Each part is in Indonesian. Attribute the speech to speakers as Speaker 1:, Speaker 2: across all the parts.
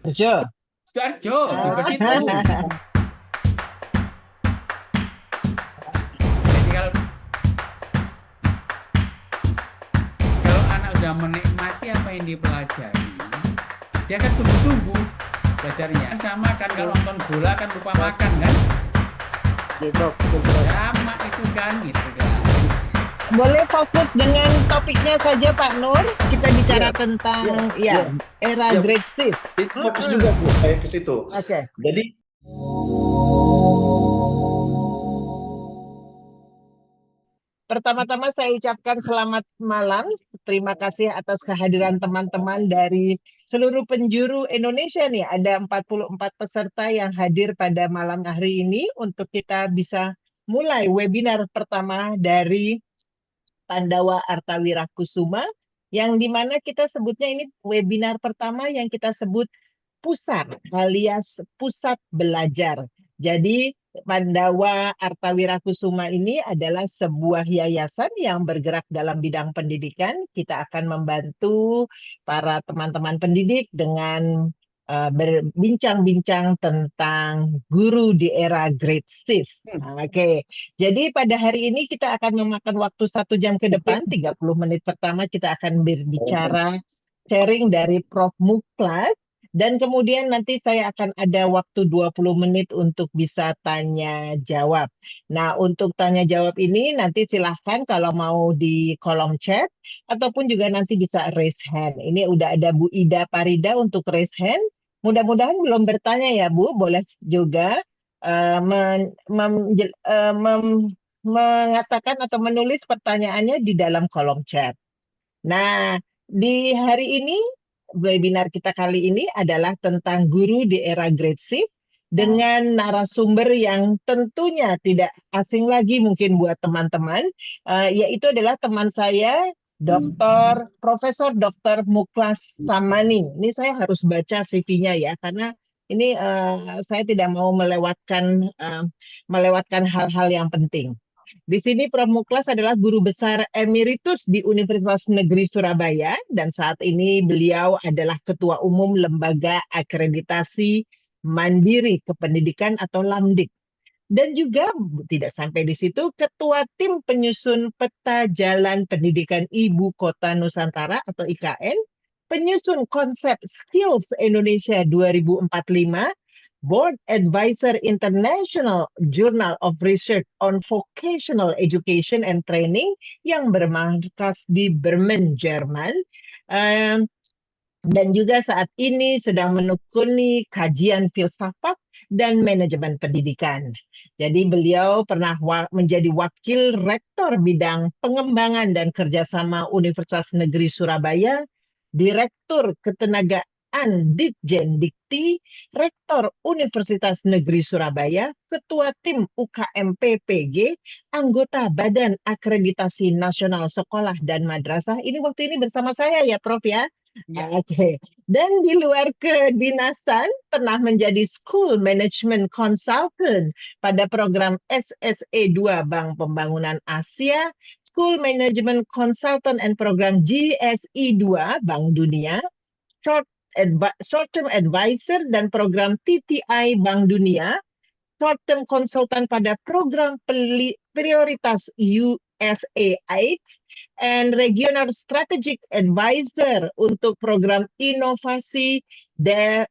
Speaker 1: Harjo.
Speaker 2: Sidoarjo juga situ.
Speaker 1: Ah,
Speaker 2: Jadi kalau anak udah menikmati apa yang dipelajari, dia kan sungguh-sungguh belajarnya. Sama kan kalau nonton bola kan lupa makan kan?
Speaker 3: Gitu, gitu.
Speaker 2: Sama itu kan gitu kan.
Speaker 1: Boleh fokus dengan topiknya saja Pak Nur. Kita
Speaker 3: Iya,
Speaker 1: bicara
Speaker 3: iya,
Speaker 1: tentang
Speaker 3: iya,
Speaker 1: era
Speaker 3: iya.
Speaker 1: Great Steve.
Speaker 3: Itu fokus juga Bu, saya ke situ.
Speaker 1: Oke.
Speaker 3: Jadi
Speaker 1: Pertama-tama saya ucapkan selamat malam. Terima kasih atas kehadiran teman-teman dari seluruh penjuru Indonesia nih. Ada 44 peserta yang hadir pada malam hari ini untuk kita bisa mulai webinar pertama dari Pandawa Artawira Kusuma yang dimana kita sebutnya ini webinar pertama yang kita sebut pusat alias pusat belajar. Jadi Pandawa Artawira Kusuma ini adalah sebuah yayasan yang bergerak dalam bidang pendidikan. Kita akan membantu para teman-teman pendidik dengan berbincang-bincang tentang guru di era Great Shift. Oke, jadi pada hari ini kita akan memakan waktu 1 jam ke depan, 30 menit pertama kita akan berbicara sharing dari Prof. Muklas dan kemudian nanti saya akan ada waktu 20 menit untuk bisa tanya jawab. Nah, untuk tanya jawab ini nanti silahkan kalau mau di kolom chat ataupun juga nanti bisa raise hand. Ini udah ada Bu Ida Parida untuk raise hand. Mudah-mudahan belum bertanya ya Bu, boleh juga eh, men- mem- jel- eh, mem- mengatakan atau menulis pertanyaannya di dalam kolom chat. Nah, di hari ini, webinar kita kali ini adalah tentang guru di era Great Shift dengan narasumber yang tentunya tidak asing lagi mungkin buat teman-teman, yaitu adalah teman saya, Profesor Dr. Muklas Samani. Ini saya harus baca CV-nya ya, karena ini saya tidak mau melewatkan hal-hal yang penting. Di sini Prof. Muklas adalah guru besar emeritus di Universitas Negeri Surabaya dan saat ini beliau adalah Ketua Umum Lembaga Akreditasi Mandiri Kependidikan atau LAMDIK. Dan juga tidak sampai di situ, Ketua Tim Penyusun Peta Jalan Pendidikan Ibu Kota Nusantara atau IKN, penyusun konsep Skills Indonesia 2045, Board Advisor International Journal of Research on Vocational Education and Training yang bermarkas di Bremen, Jerman. Dan juga saat ini sedang menekuni kajian filsafat dan manajemen pendidikan. Jadi beliau pernah menjadi wakil rektor bidang pengembangan dan kerjasama Universitas Negeri Surabaya, direktur ketenagaan Ditjen Dikti, rektor Universitas Negeri Surabaya, ketua tim UKM PPG, anggota Badan Akreditasi Nasional Sekolah dan Madrasah. Ini waktu ini bersama saya ya Prof ya.
Speaker 2: Ya.
Speaker 1: Oke, dan di luar kedinasan pernah menjadi School Management Consultant pada program SSE 2 Bank Pembangunan Asia, School Management Consultant and Program GSI 2 Bank Dunia, Short-Term Advisor dan program TTI Bank Dunia, Short-Term Consultant pada program prioritas USAID, and Regional Strategic Advisor untuk program inovasi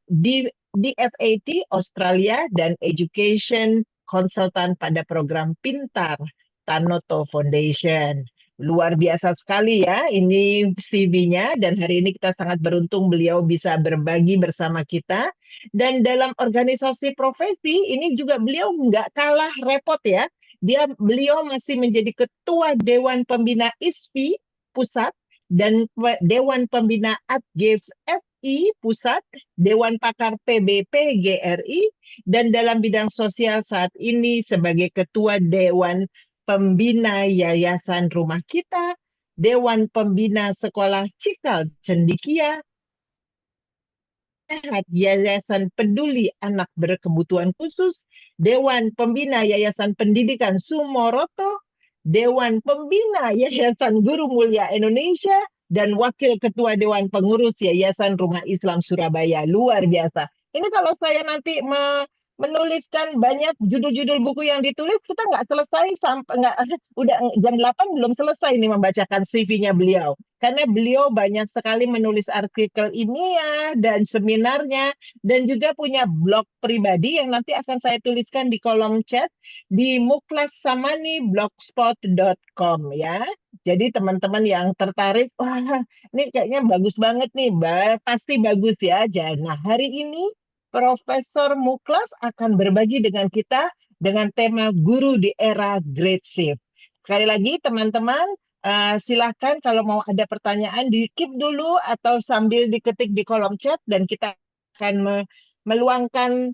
Speaker 1: di DFAT Australia dan Education Consultant pada program Pintar Tanoto Foundation. Luar biasa sekali ya ini CV-nya dan hari ini kita sangat beruntung beliau bisa berbagi bersama kita. Dan dalam organisasi profesi ini juga beliau nggak kalah repot ya. Beliau masih menjadi ketua Dewan Pembina ISPI Pusat dan Dewan Pembina Adgif FI Pusat, Dewan Pakar PBP GRI, dan dalam bidang sosial saat ini sebagai ketua Dewan Pembina Yayasan Rumah Kita, Dewan Pembina Sekolah Cikal Cendikia, Yayasan Peduli Anak Berkebutuhan Khusus, Dewan Pembina Yayasan Pendidikan Sumoroto, Dewan Pembina Yayasan Guru Mulia Indonesia, dan Wakil Ketua Dewan Pengurus Yayasan Rumah Islam Surabaya. Luar biasa. Ini kalau saya nanti menuliskan banyak judul-judul buku yang ditulis, kita nggak selesai sampai nggak udah jam 8 belum selesai nih membacakan CV-nya beliau. Karena beliau banyak sekali menulis artikel ilmiah dan seminarnya dan juga punya blog pribadi yang nanti akan saya tuliskan di kolom chat di muklassamani.blogspot.com ya. Jadi teman-teman yang tertarik, wah ini kayaknya bagus banget nih, pasti bagus ya. Nah hari ini Profesor Muklas akan berbagi dengan kita dengan tema guru di era Great Shift. Sekali lagi teman-teman, silakan kalau mau ada pertanyaan di keep dulu atau sambil diketik di kolom chat dan kita akan meluangkan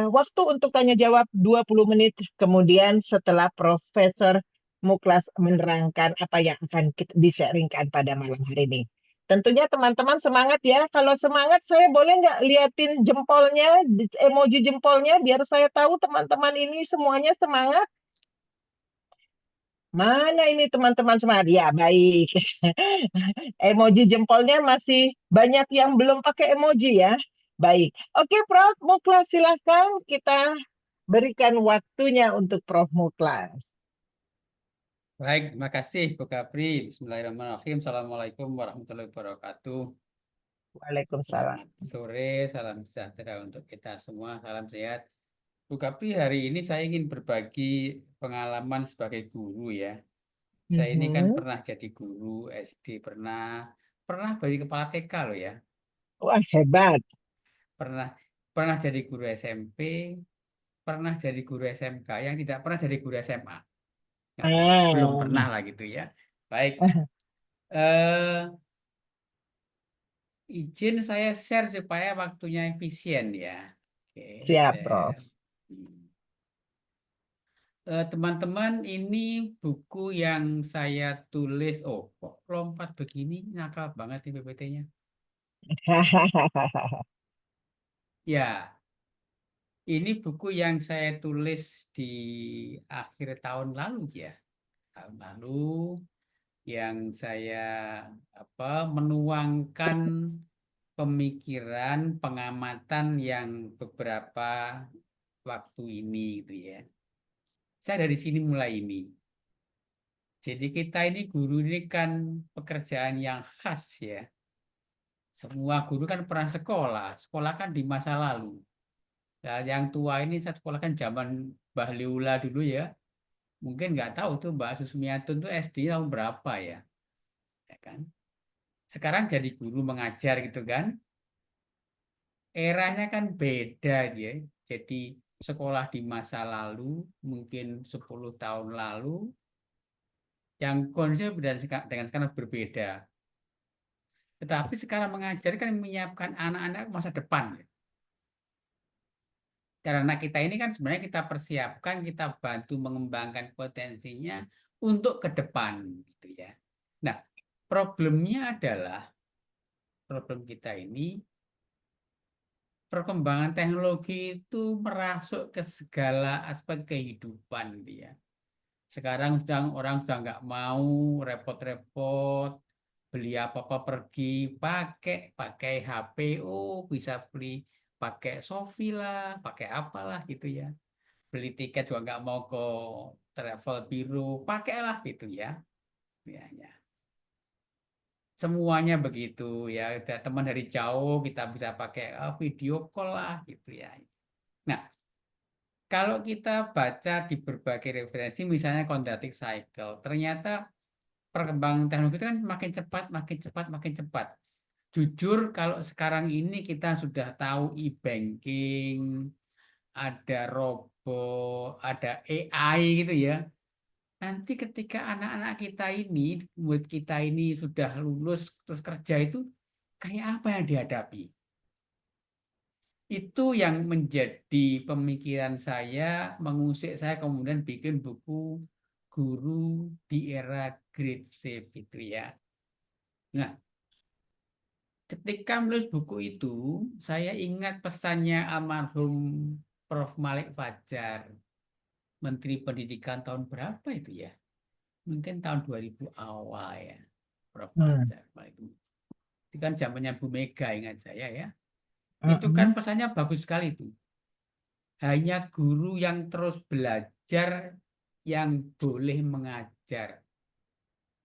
Speaker 1: waktu untuk tanya jawab 20 menit kemudian setelah Profesor Muklas menerangkan apa yang akan di-sharingkan pada malam hari ini. Tentunya teman-teman semangat ya. Kalau semangat saya boleh nggak liatin jempolnya, emoji jempolnya biar saya tahu teman-teman ini semuanya semangat. Mana ini teman-teman semangat? Ya, baik. Emoji jempolnya masih banyak yang belum pakai emoji ya. Baik. Oke, Prof. Muklas silakan kita berikan waktunya untuk Prof. Muklas.
Speaker 2: Baik, terima kasih Bu Kapri. Bismillahirrahmanirrahim. Assalamualaikum warahmatullahi wabarakatuh.
Speaker 1: Waalaikumsalam.
Speaker 2: Selamat sore, salam sejahtera untuk kita semua, salam sehat. Bu Kapri, hari ini saya ingin berbagi pengalaman sebagai guru ya. Saya ini kan
Speaker 1: Mhm.
Speaker 2: pernah jadi guru SD, pernah jadi kepala TK loh ya.
Speaker 1: Wah, hebat.
Speaker 2: Pernah jadi guru SMP, pernah jadi guru SMK, yang tidak pernah jadi guru SMA. Belum
Speaker 1: Ah.
Speaker 2: pernah lah gitu ya. Baik. Eh, Izin saya share supaya waktunya efisien ya. Oke,
Speaker 1: Siap, Prof.
Speaker 2: share. Teman-teman, ini buku yang saya tulis. Oh, kok lompat begini? Nakal banget nih PPT-nya. Ya, ini buku yang saya tulis di akhir tahun lalu ya. Tahun lalu yang saya menuangkan pemikiran, pengamatan yang beberapa waktu ini gitu ya. Saya dari sini mulai ini. Jadi kita ini guru ini kan pekerjaan yang khas ya. Semua guru kan pernah sekolah kan di masa lalu. Nah, yang tua ini saya sekolah kan zaman Mbah Liula dulu ya. Mungkin nggak tahu tuh Mbak Susmiatun tuh SD tahun berapa ya. Ya kan? Sekarang jadi guru mengajar gitu kan. Eranya kan beda ya. Jadi sekolah di masa lalu, mungkin 10 tahun lalu, yang konsep dengan sekarang berbeda. Tetapi sekarang mengajar kan menyiapkan anak-anak masa depan. Ya. Karena anak kita ini kan sebenarnya kita persiapkan, kita bantu mengembangkan potensinya untuk ke depan. Gitu ya. Nah, problemnya adalah, problem kita ini, perkembangan teknologi itu merasuk ke segala aspek kehidupan dia. Sekarang orang sudah nggak mau repot-repot beli apa-apa pergi pakai HP. Oh, bisa beli pakai Shopee lah, pakai apalah gitu ya. Beli tiket juga nggak mau ke travel biro, pakailah gitu ya. Ya. Semuanya begitu ya. Ada teman dari jauh kita bisa pakai video call lah gitu ya. Nah, kalau kita baca di berbagai referensi, misalnya Quadratic Cycle, ternyata perkembangan teknologi itu kan makin cepat, makin cepat, makin cepat. Jujur, kalau sekarang ini kita sudah tahu e-banking, ada robot, ada AI gitu ya. Nanti ketika anak-anak kita ini, murid kita ini sudah lulus terus kerja itu, kayak apa yang dihadapi? Itu yang menjadi pemikiran saya, mengusik saya kemudian bikin buku Guru di Era Great Shift itu ya. Nah, ketika menulis buku itu, saya ingat pesannya almarhum Prof. Malik Fajar, Menteri Pendidikan tahun berapa itu ya? Mungkin tahun 2000 awal ya. Prof.
Speaker 1: Hmm.
Speaker 2: Fajar. Itu kan zamannya Bu Mega, ingat saya ya.
Speaker 1: Hmm.
Speaker 2: Itu kan pesannya bagus sekali itu. Hanya guru yang terus belajar yang boleh mengajar.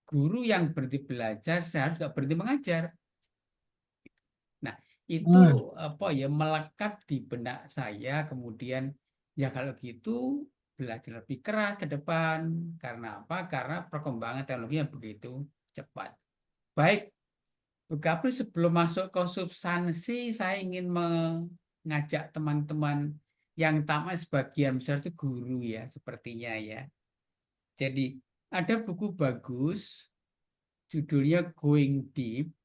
Speaker 2: Guru yang berhenti belajar seharusnya nggak berhenti mengajar. Nah, itu apa ya, melekat di benak saya. Kemudian ya kalau gitu belajar lebih keras ke depan. Karena apa? Karena perkembangan teknologi yang begitu cepat. Baik, tapi sebelum masuk ke substansi, saya ingin mengajak teman-teman yang tamat sebagian besar itu guru ya, sepertinya ya. Jadi ada buku bagus, judulnya Going Deep,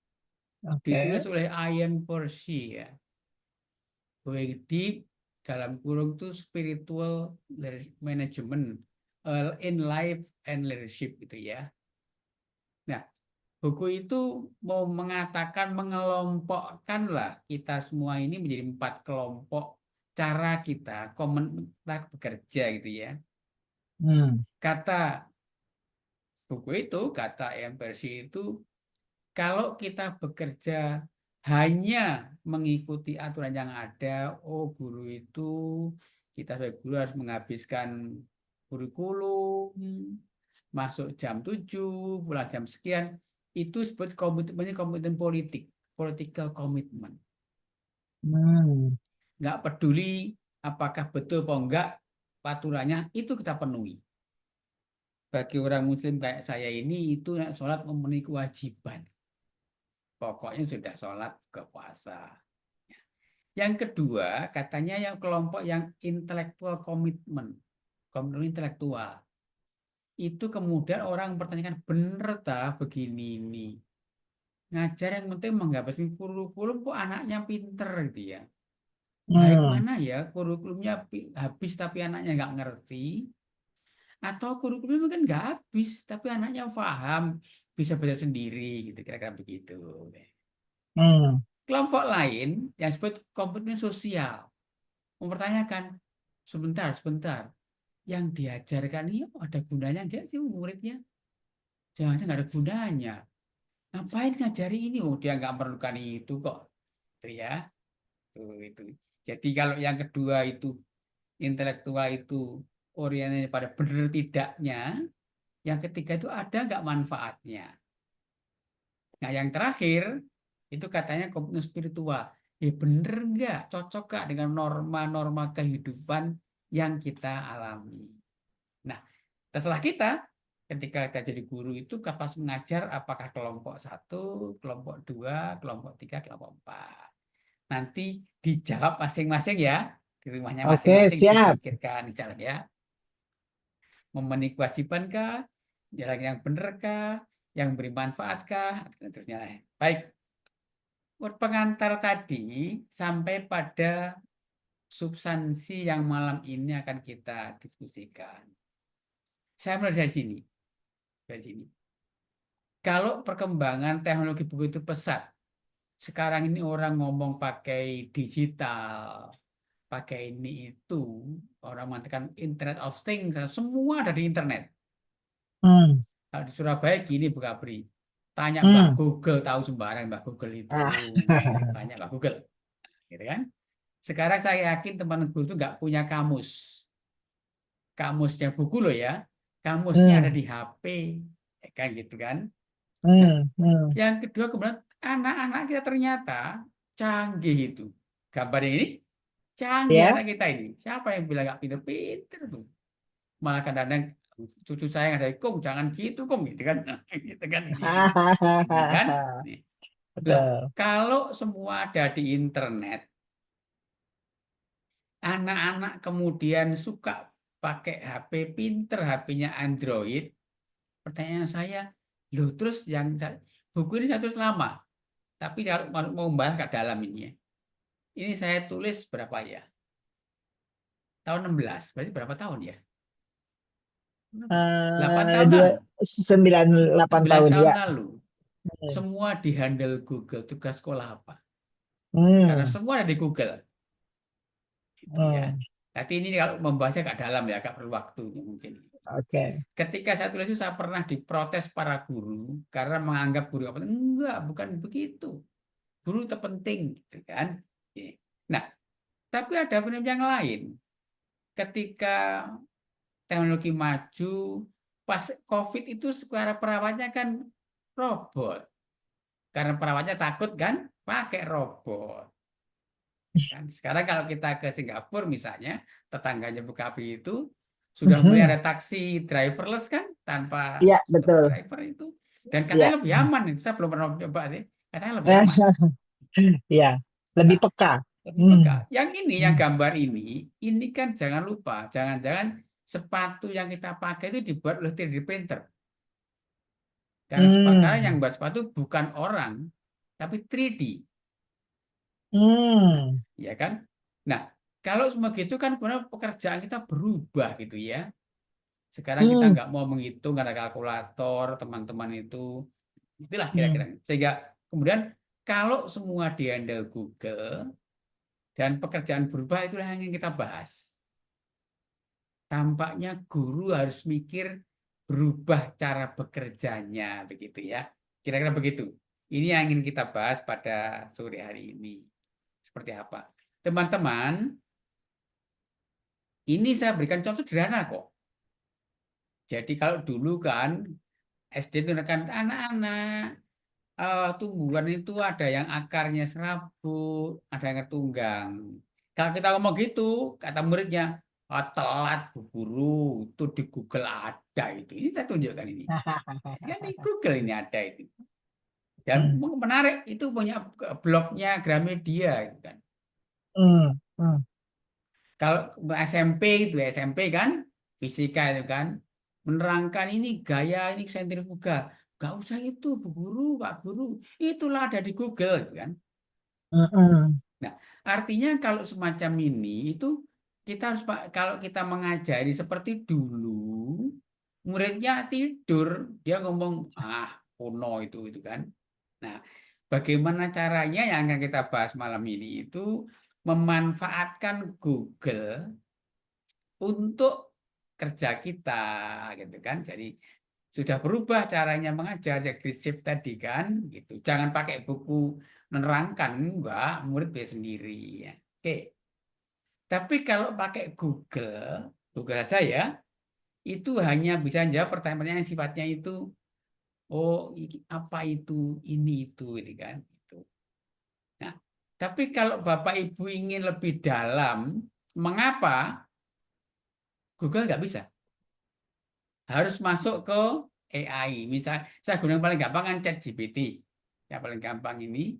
Speaker 1: Oke.
Speaker 2: ditulis oleh Ian Percy ya. Going Deep dalam kurung itu spiritual management in life and leadership gitu ya. Nah, buku itu mau mengatakan, mengelompokkanlah kita semua ini menjadi 4 kelompok cara kita bekerja gitu ya. Kata buku itu, kata Ian Percy itu, kalau kita bekerja hanya mengikuti aturan yang ada, guru itu, kita sebagai guru harus menghabiskan kurikulum, masuk jam 7, pulang jam sekian, itu disebut komitmen politik, political commitment. Nggak peduli apakah betul atau enggak aturannya, itu kita penuhi. Bagi orang muslim kayak saya ini, itu sholat memenuhi kewajiban. Pokoknya sudah sholat ke puasa. Yang kedua, katanya yang kelompok yang intellectual commitment, komitmen intelektual. Itu kemudian orang mempertanyakan, bener tak begini ini? Ngajar yang penting menghabiskan kurikulum, kok anaknya pinter gitu ya. Baik mana ya, kurikulumnya habis tapi anaknya nggak ngerti, atau kurikulumnya mungkin nggak habis tapi anaknya paham, bisa belajar sendiri gitu, kira-kira begitu. Kelompok lain yang disebut komitmen sosial mempertanyakan, sebentar, yang diajarkan ini ada gunanya nggak sih muridnya? Jangan-jangan nggak ada gunanya. Ngapain ngajari ini? Dia nggak memerlukan itu kok. Itu ya. Itu. Jadi kalau yang kedua itu intelektual itu orientasinya pada benar tidaknya, yang ketiga itu ada nggak manfaatnya. Nah yang terakhir itu katanya komitmen spiritual. Ya bener nggak, cocok nggak dengan norma-norma kehidupan yang kita alami. Nah terserah kita, ketika kita jadi guru itu kapas mengajar apakah kelompok 1, kelompok 2, kelompok 3, kelompok 4. Nanti dijawab masing-masing ya. Di rumahnya
Speaker 1: Oke,
Speaker 2: masing-masing
Speaker 1: siap.
Speaker 2: dipikirkan jalan ya. Memenuhi kewajiban kah? Jalan yang benar kah? Yang beri manfaat kah? Dan terusnya. Baik. Pengantar tadi sampai pada substansi yang malam ini akan kita diskusikan. Saya mulai dari sini. Kalau perkembangan teknologi begitu pesat, sekarang ini orang ngomong pakai digital, pakai ini itu, orang mengatakan Internet of Things, semua ada di internet. Kalau di Surabaya gini Bu Kapri, tanya Mbah Google, tahu sembarang Mbah Google itu, tanya Mbah Google, gitu kan? Sekarang saya yakin teman guru itu nggak punya kamusnya buku loh ya, kamusnya ada di HP, ya kan gitu kan? Nah, yang kedua kemudian anak-anak kita ternyata canggih itu. Gambarnya ini canggih
Speaker 1: Ya.
Speaker 2: anak kita ini. Siapa yang bilang nggak pinter-pinter tuh? Malah kadang-kadang cucu saya yang ada, Kong jangan gitu Kong, gitu kan? Gitu kan ini kan? Nih. Lah,
Speaker 1: Betul.
Speaker 2: kalau semua ada di internet, anak-anak kemudian suka pakai HP pinter, HP-nya Android. Pertanyaan saya, loh terus yang buku ini satu lama, tapi kalau mau membahas ke dalam ini ya. Ini saya tulis berapa ya? Tahun 16, berarti berapa tahun ya? 8 tahun lalu.
Speaker 1: 9-8
Speaker 2: 9
Speaker 1: tahun
Speaker 2: tahun
Speaker 1: ya.
Speaker 2: lalu. Semua dihandle Google, tugas sekolah apa? Karena
Speaker 1: Hmm.
Speaker 2: semua ada di Google. Gitu ya. Nanti ini kalau membahasnya agak dalam ya, agak perlu waktu mungkin.
Speaker 1: Oke.
Speaker 2: Ketika saya tulis itu saya pernah diprotes para guru karena menganggap guru apa? Enggak, bukan begitu. Guru itu penting, gitu kan? Oke. Nah, tapi ada fenomena yang lain. Ketika teknologi maju, pas COVID itu secara perawatnya kan robot. Karena perawatnya takut kan, pakai robot. Kan? Sekarang kalau kita ke Singapura misalnya, tetangganya Bukapri itu sudah mulai ada taksi driverless kan, tanpa
Speaker 1: Iya, betul.
Speaker 2: driver itu. Dan
Speaker 1: Iya.
Speaker 2: katanya lebih aman. Saya belum pernah coba sih. Katanya lebih aman.
Speaker 1: Iya, lebih
Speaker 2: Nah,
Speaker 1: peka.
Speaker 2: lebih peka. Yang ini, yang
Speaker 1: Hmm.
Speaker 2: gambar ini kan jangan lupa, jangan-jangan sepatu yang kita pakai itu dibuat oleh 3D printer. Karena yang buat sepatu bukan orang, tapi 3D.
Speaker 1: Hmm.
Speaker 2: Ya kan? Nah, kalau semua gitu kan sebenarnya pekerjaan kita berubah gitu ya. Sekarang kita
Speaker 1: Hmm.
Speaker 2: nggak mau menghitung ada kalkulator, teman-teman itu. Itulah
Speaker 1: Hmm.
Speaker 2: kira-kira. Sehingga kemudian kalau semua dihandle Google dan pekerjaan berubah, itulah yang ingin kita bahas. Tampaknya guru harus mikir berubah cara bekerjanya begitu ya. Kira-kira begitu. Ini yang ingin kita bahas pada sore hari ini. Seperti apa? Teman-teman, ini saya berikan contoh sederhana kok. Jadi kalau dulu kan SD itu kan anak-anak tumbuhan itu ada yang akarnya serabut, ada yang tunggang. Kalau kita ngomong gitu, kata muridnya, telat Bu Guru, itu di Google ada itu. Ini saya tunjukkan ini. Ya di Google ini ada itu. Dan
Speaker 1: Hmm.
Speaker 2: menarik itu punya blognya Gramedia gitu kan.
Speaker 1: Hmm. Hmm.
Speaker 2: Kalau SMP itu SMP kan fisika itu kan menerangkan ini gaya ini sentrifuga. Gak usah itu Bu Guru, Pak Guru. Itulah ada di Google gitu kan.
Speaker 1: Hmm.
Speaker 2: Nah, artinya kalau semacam ini itu kita harus kalau kita mengajari seperti dulu muridnya tidur, dia ngomong kuno itu kan. Nah, bagaimana caranya yang akan kita bahas malam ini itu memanfaatkan Google untuk kerja kita gitu kan. Jadi sudah berubah caranya mengajar ya grid shift tadi kan gitu. Jangan pakai buku menerangkan, enggak, murid bisa sendiri ya. Oke. Tapi kalau pakai Google saja ya, itu hanya bisa jawab pertanyaan-pertanyaan yang sifatnya itu apa itu, ini itu gitu kan gitu. Nah, tapi kalau Bapak Ibu ingin lebih dalam, mengapa Google nggak bisa? Harus masuk ke AI. Misal saya gunakan paling gampang kan ChatGPT. Yang paling gampang ini.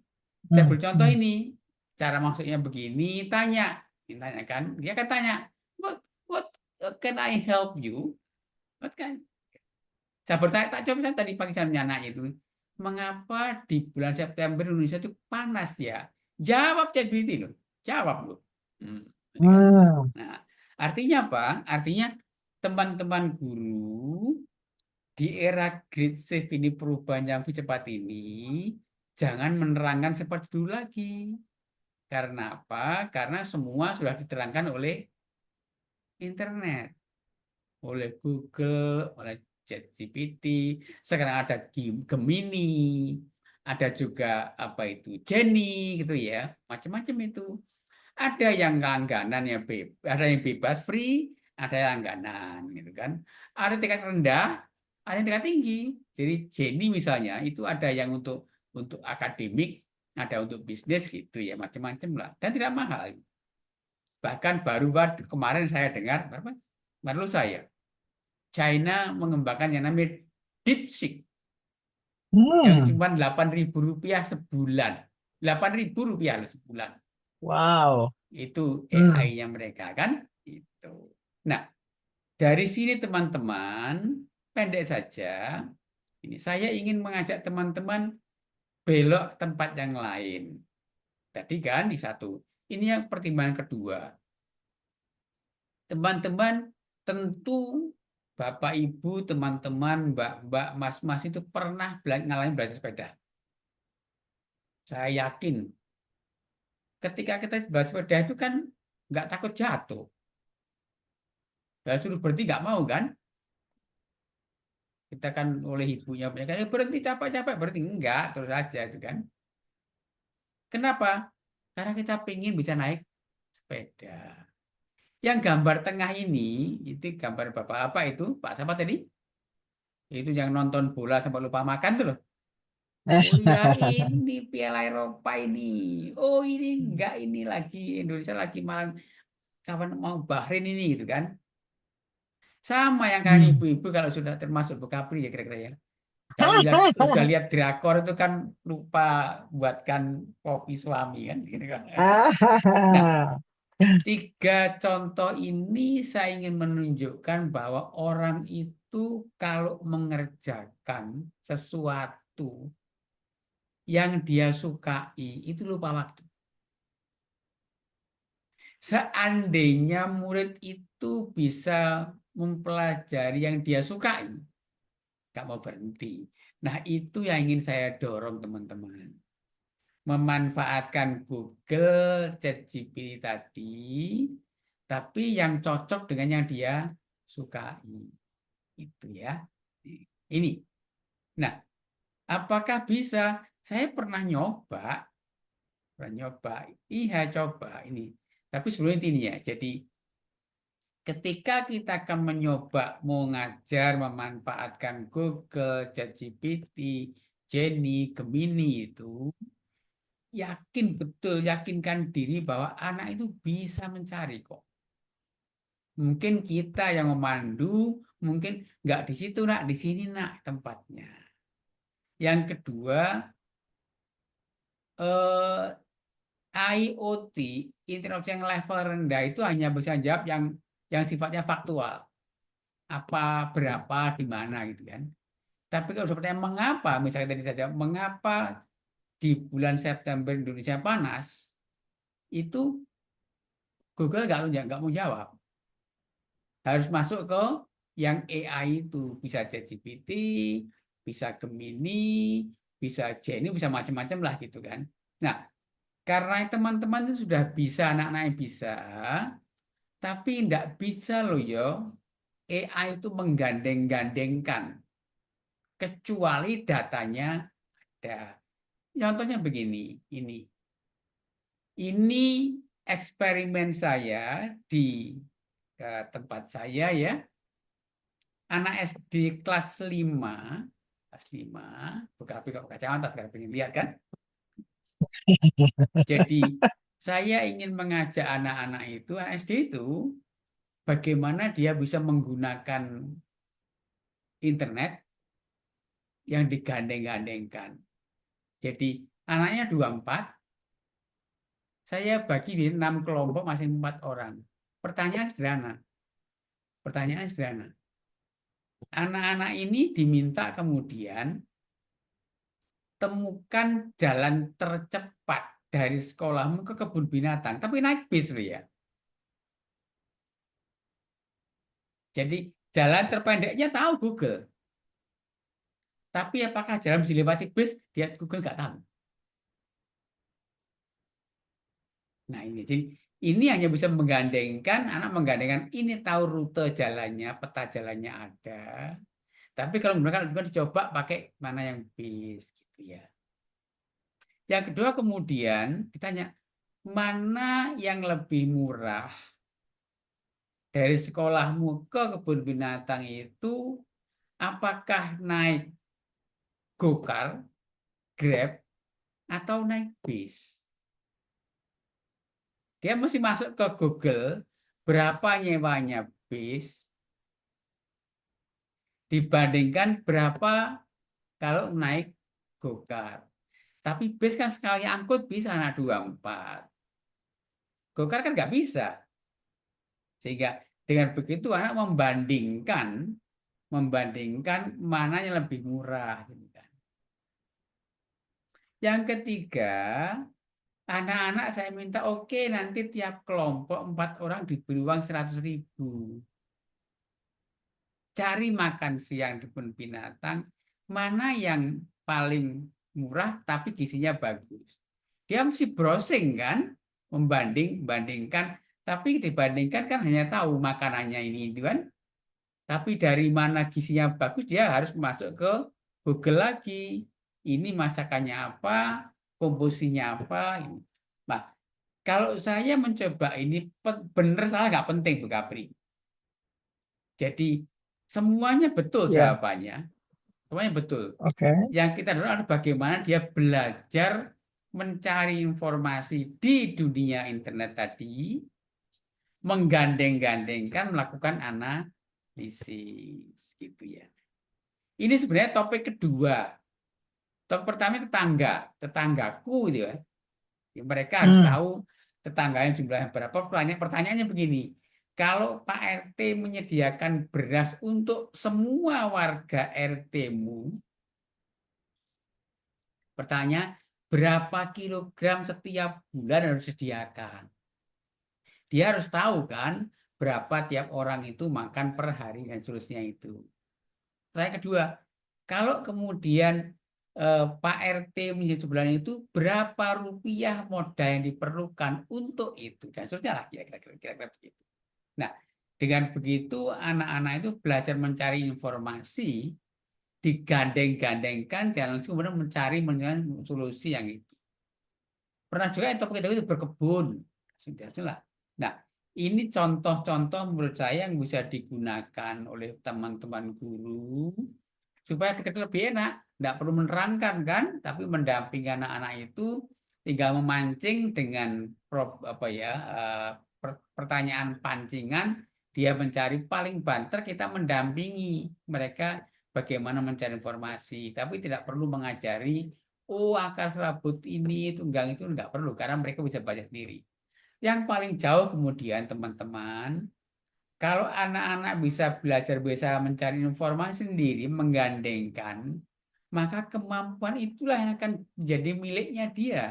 Speaker 2: Saya beri contoh ini. Cara masuknya begini, tanyakan. Dia akan tanya, what can I help you? What can? Saya bertanya, tak coba tadi pagi saya nanya itu, mengapa di bulan September Indonesia itu panas ya? Jawab ChatGPT loh, jawab loh. Nah, artinya apa? Artinya teman-teman guru di era grid shift ini perubahan yang cepat ini jangan menerangkan seperti dulu lagi. Karena apa? Karena semua sudah diterangkan oleh internet, oleh Google, oleh ChatGPT. Sekarang ada Gemini, ada juga apa itu Jenny gitu ya, macam-macam itu. Ada yang langganan ya ada yang bebas free, ada yang langganan gitu kan. Ada tingkat rendah, ada yang tingkat tinggi. Jadi Jenny misalnya itu ada yang untuk akademik, ada untuk bisnis gitu ya, macam-macam lah. Dan tidak mahal. Bahkan baru kemarin saya dengar, baru saya, China mengembangkan yang namanya DeepSeek yang cuma Rp8.000 sebulan. Rp8.000 loh sebulan.
Speaker 1: Wow.
Speaker 2: Itu AI-nya mereka kan itu. Nah, dari sini teman-teman, pendek saja. Ini saya ingin mengajak teman-teman belok ke tempat yang lain. Tadi kan di satu. Ini yang pertimbangan kedua. Teman-teman tentu Bapak Ibu, teman-teman, Mbak-mbak, Mas-mas itu pernah ngalamin belajar sepeda. Saya yakin ketika kita belajar sepeda itu kan nggak takut jatuh. Dan suruh berhenti nggak mau kan? Kita kan oleh ibunya kan berhenti capek-capek, berhenti enggak, terus aja itu kan. Kenapa? Karena kita pengen bisa naik sepeda. Yang gambar tengah ini, itu gambar Bapak apa itu? Pak siapa tadi? Itu yang nonton bola sampai lupa makan tuh loh. Oh ya ini Piala Eropa ini. Oh ini enggak, ini lagi Indonesia lagi malam kawan mau Bahrain ini gitu kan. Sama yang kalian ibu-ibu kalau sudah termasuk Bu Kapri ya kira-kira ya. Kalau sudah lihat drakor itu kan lupa buatkan kopi suami kan gitu kan. Nah, 3 contoh ini saya ingin menunjukkan bahwa orang itu kalau mengerjakan sesuatu yang dia sukai itu lupa waktu. Seandainya murid itu bisa mempelajari yang dia sukai, nggak mau berhenti. Nah, itu yang ingin saya dorong teman-teman. Memanfaatkan Google, ChatGPT tadi, tapi yang cocok dengan yang dia sukai. Itu ya. Ini. Nah, apakah bisa? Saya pernah nyoba. Iya, coba ini. Tapi sebelum ini ya. Jadi, ketika kita akan mencoba mau ngajar memanfaatkan Google, ChatGPT, Jenny, Gemini itu, yakinkan diri bahwa anak itu bisa mencari kok. Mungkin kita yang memandu, mungkin nggak di situ nak, di sini nak tempatnya. Yang kedua, IoT, Internet of Things yang level rendah itu hanya bisa jawab yang sifatnya faktual. Apa, berapa, di mana gitu kan. Tapi kalau seperti mengapa, misalnya tadi saja, mengapa di bulan September Indonesia panas, itu Google nggak mau jawab. Harus masuk ke yang AI itu. Bisa ChatGPT, bisa Gemini, bisa Jenny, bisa macam-macam lah gitu kan. Nah, karena teman-teman itu sudah bisa, anak-anak yang bisa, tapi tidak bisa loh yo, AI itu menggandeng-gandengkan. Kecuali datanya ada. Contohnya begini, ini eksperimen saya di tempat saya ya. Anak SD kelas 5, buka kacamata sekarang pengen lihat kan. Jadi saya ingin mengajak anak-anak itu, anak SD itu, bagaimana dia bisa menggunakan internet yang digandeng-gandengkan. Jadi anaknya 24, saya bagi di 6 kelompok masing 4 orang. Pertanyaan sederhana. Anak-anak ini diminta kemudian temukan jalan tercepat dari sekolahmu ke kebun binatang, tapi naik bis loh ya. Jadi jalan terpendeknya tahu Google. Tapi apakah jalan bisa dilewati bis, dia Google nggak tahu. Nah ini, jadi ini hanya bisa menggandengkan, anak menggandengkan ini tahu rute jalannya, peta jalannya ada. Tapi kalau mereka dicoba pakai mana yang bis gitu ya. Yang kedua kemudian ditanya, mana yang lebih murah dari sekolahmu ke kebun binatang itu, apakah naik gokar, Grab, atau naik bis? Dia mesti masuk ke Google, berapa nyewanya bis, dibandingkan berapa kalau naik gokar. Tapi bis kan sekali angkut bisa anak 24. Gokar kan nggak bisa. Sehingga dengan begitu anak membandingkan mana yang lebih murah. Yang ketiga, anak-anak saya minta oke, nanti tiap kelompok 4 orang diberi uang 100.000. Cari makan siang di kebun binatang, mana yang paling murah tapi gizinya bagus. Dia mesti browsing kan, membandingkan, tapi dibandingkan kan hanya tahu makanannya ini kan. Tapi dari mana gizinya bagus, dia harus masuk ke Google lagi. Ini masakannya apa, komposisinya apa. Ini. Nah, kalau saya mencoba ini benar salah nggak penting Bu Kapri. Jadi semuanya betul
Speaker 1: Ya,
Speaker 2: jawabannya, semuanya betul.
Speaker 1: oke.
Speaker 2: Yang kita dorong adalah bagaimana dia belajar mencari informasi di dunia internet tadi, menggandeng-gandengkan, melakukan analisis, gitu ya. Ini sebenarnya topik kedua. Topik pertama tetanggaku, gitu ya. Mereka harus tahu tetangganya jumlahnya berapa. Pertanyaannya begini, kalau Pak RT menyediakan beras untuk semua warga RT-mu, pertanyaan, berapa kilogram setiap bulan harus disediakan? Dia harus tahu kan berapa tiap orang itu makan per hari dan seterusnya itu. Pertanyaan kedua, kalau kemudian Pak RT menjadi sebulan itu berapa rupiah modal yang diperlukan untuk itu dan seterusnya lah kira-kira begitu. Nah, dengan begitu anak-anak itu belajar mencari informasi, digandeng-gandengkan dan langsung kemudian mencari solusi yang itu. Pernah juga topik itu berkebun, sudah. Nah, ini contoh-contoh menurut saya yang bisa digunakan oleh teman-teman guru supaya kita lebih enak, tidak perlu menerangkan kan, tapi mendampingi anak-anak itu tinggal memancing dengan pertanyaan pancingan, dia mencari paling banter, kita mendampingi mereka bagaimana mencari informasi, tapi tidak perlu mengajari akar serabut ini, tunggang itu enggak perlu, karena mereka bisa baca sendiri. Yang paling jauh kemudian teman-teman, kalau anak-anak bisa mencari informasi sendiri, menggandengkan, maka kemampuan itulah yang akan menjadi miliknya dia.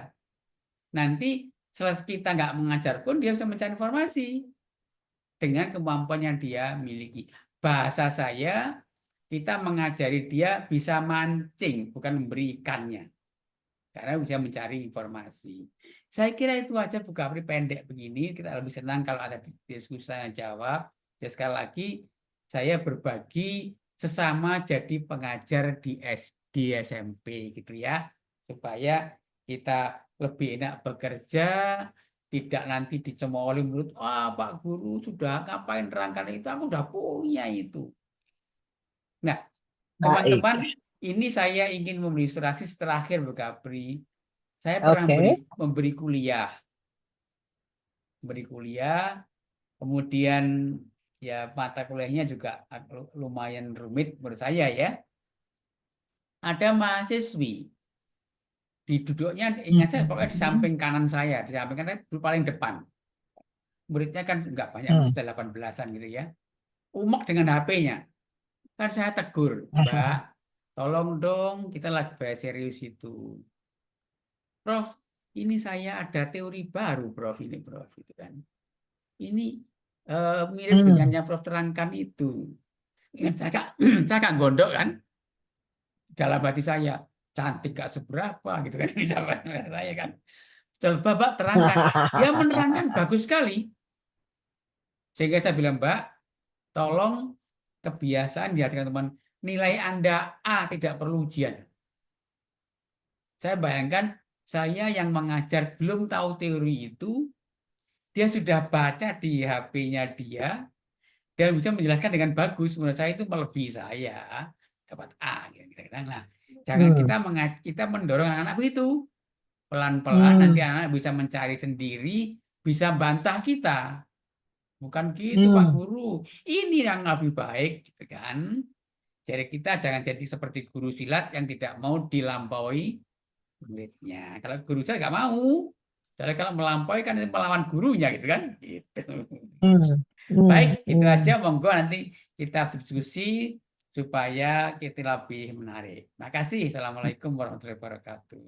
Speaker 2: Nanti selesai kita nggak mengajar pun dia bisa mencari informasi dengan kemampuan yang dia miliki. Bahasa saya, kita mengajari dia bisa mancing, bukan memberi ikannya. Karena bisa mencari informasi. Saya kira itu aja Bu Kapri, pendek begini. Kita lebih senang kalau ada diskusi saya jawab. Jadi sekali lagi saya berbagi sesama jadi pengajar di SD SMP gitu ya. Supaya kita lebih enak bekerja, tidak nanti dicemooh mulut, Pak Guru sudah ngapain terangkan itu, aku udah punya itu. Nah,
Speaker 1: Baik.
Speaker 2: teman-teman, ini saya ingin memberi ilustrasi terakhir Bu Kapri. Saya pernah
Speaker 1: Oke.
Speaker 2: memberi kuliah, kemudian ya mata kuliahnya juga lumayan rumit menurut saya ya. Ada mahasiswi, duduknya ingat saya pokoknya di samping kanan saya, di samping kanan paling depan. Muridnya kan nggak banyak, 18-an gitu ya. Umek dengan HP-nya. Kan saya tegur, Mbak, tolong dong kita lagi bahas serius itu. Prof, ini saya ada teori baru, Prof, ini Prof, itu kan. Ini mirip dengan yang Prof terangkan itu. Saya gak gondok kan, dalam hati saya, cantik gak seberapa, gitu kan, di dalam hati saya kan. Setelah Bapak terangkan, dia menerangkan bagus sekali. Sehingga saya bilang, Mbak, tolong kebiasaan diajarkan teman, nilai Anda A tidak perlu ujian. Saya bayangkan, saya yang mengajar belum tahu teori itu, dia sudah baca di HP-nya dia, dan bisa menjelaskan dengan bagus. Menurut saya itu melebihi saya, dapat A. Nah, jangan kita mendorong anak-anak begitu. Pelan-pelan nanti anak-anak bisa mencari sendiri, bisa bantah kita. Bukan gitu Pak Guru, ini yang lebih baik, gitu kan. Jadi kita jangan jadi seperti guru silat yang tidak mau dilampaui muridnya. Kalau guru silat nggak mau, jadi kalau melampaui kan melawan gurunya gitu kan. Gitu. Baik, itu aja. Monggo nanti kita berdiskusi supaya kita lebih menarik. Makasih. Assalamualaikum warahmatullahi wabarakatuh.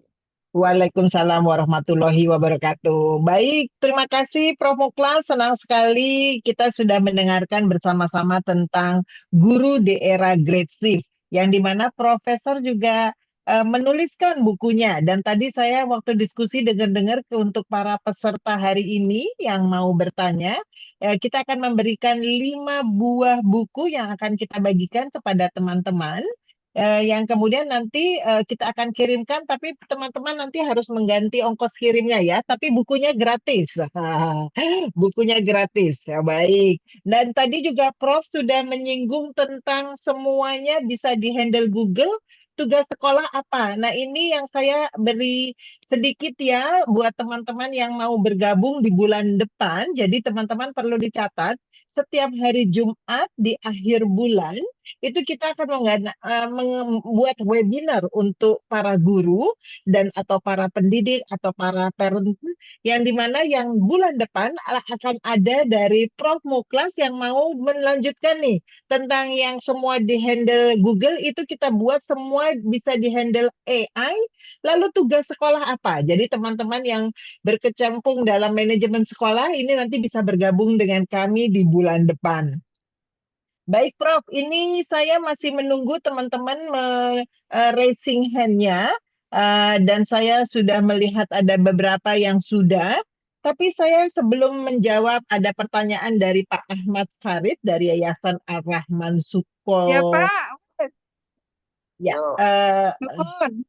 Speaker 1: Waalaikumsalam warahmatullahi wabarakatuh. Baik, terima kasih Prof. Muklas. Senang sekali kita sudah mendengarkan bersama-sama tentang guru di era Great Shift, yang dimana Profesor juga menuliskan bukunya. Dan tadi saya waktu diskusi dengar-dengar untuk para peserta hari ini yang mau bertanya, kita akan memberikan 5 buah buku yang akan kita bagikan kepada teman-teman. Yang kemudian nanti kita akan kirimkan, tapi teman-teman nanti harus mengganti ongkos kirimnya ya, tapi bukunya gratis. Bukunya gratis, ya baik. Dan tadi juga Prof sudah menyinggung tentang semuanya bisa dihandle Google. Tugas sekolah apa? Nah, ini yang saya beri sedikit ya buat teman-teman yang mau bergabung di bulan depan. Jadi teman-teman perlu dicatat, setiap hari Jumat di akhir bulan itu kita akan membuat webinar untuk para guru dan atau para pendidik atau para parent, yang dimana yang bulan depan akan ada dari Prof Muklas yang mau melanjutkan nih tentang yang semua dihandle Google, itu kita buat semua bisa dihandle AI. Lalu tugas sekolah apa? Jadi teman-teman yang berkecimpung dalam manajemen sekolah ini nanti bisa bergabung dengan kami di bulan depan. Baik, Prof. Ini saya masih menunggu teman-teman raising hand-nya, dan saya sudah melihat ada beberapa yang sudah. Tapi saya sebelum menjawab ada pertanyaan dari Pak Ahmad Farid dari Yayasan Ar-Rahman Suko.
Speaker 4: Ya Pak,
Speaker 1: Ya,
Speaker 4: nuhun.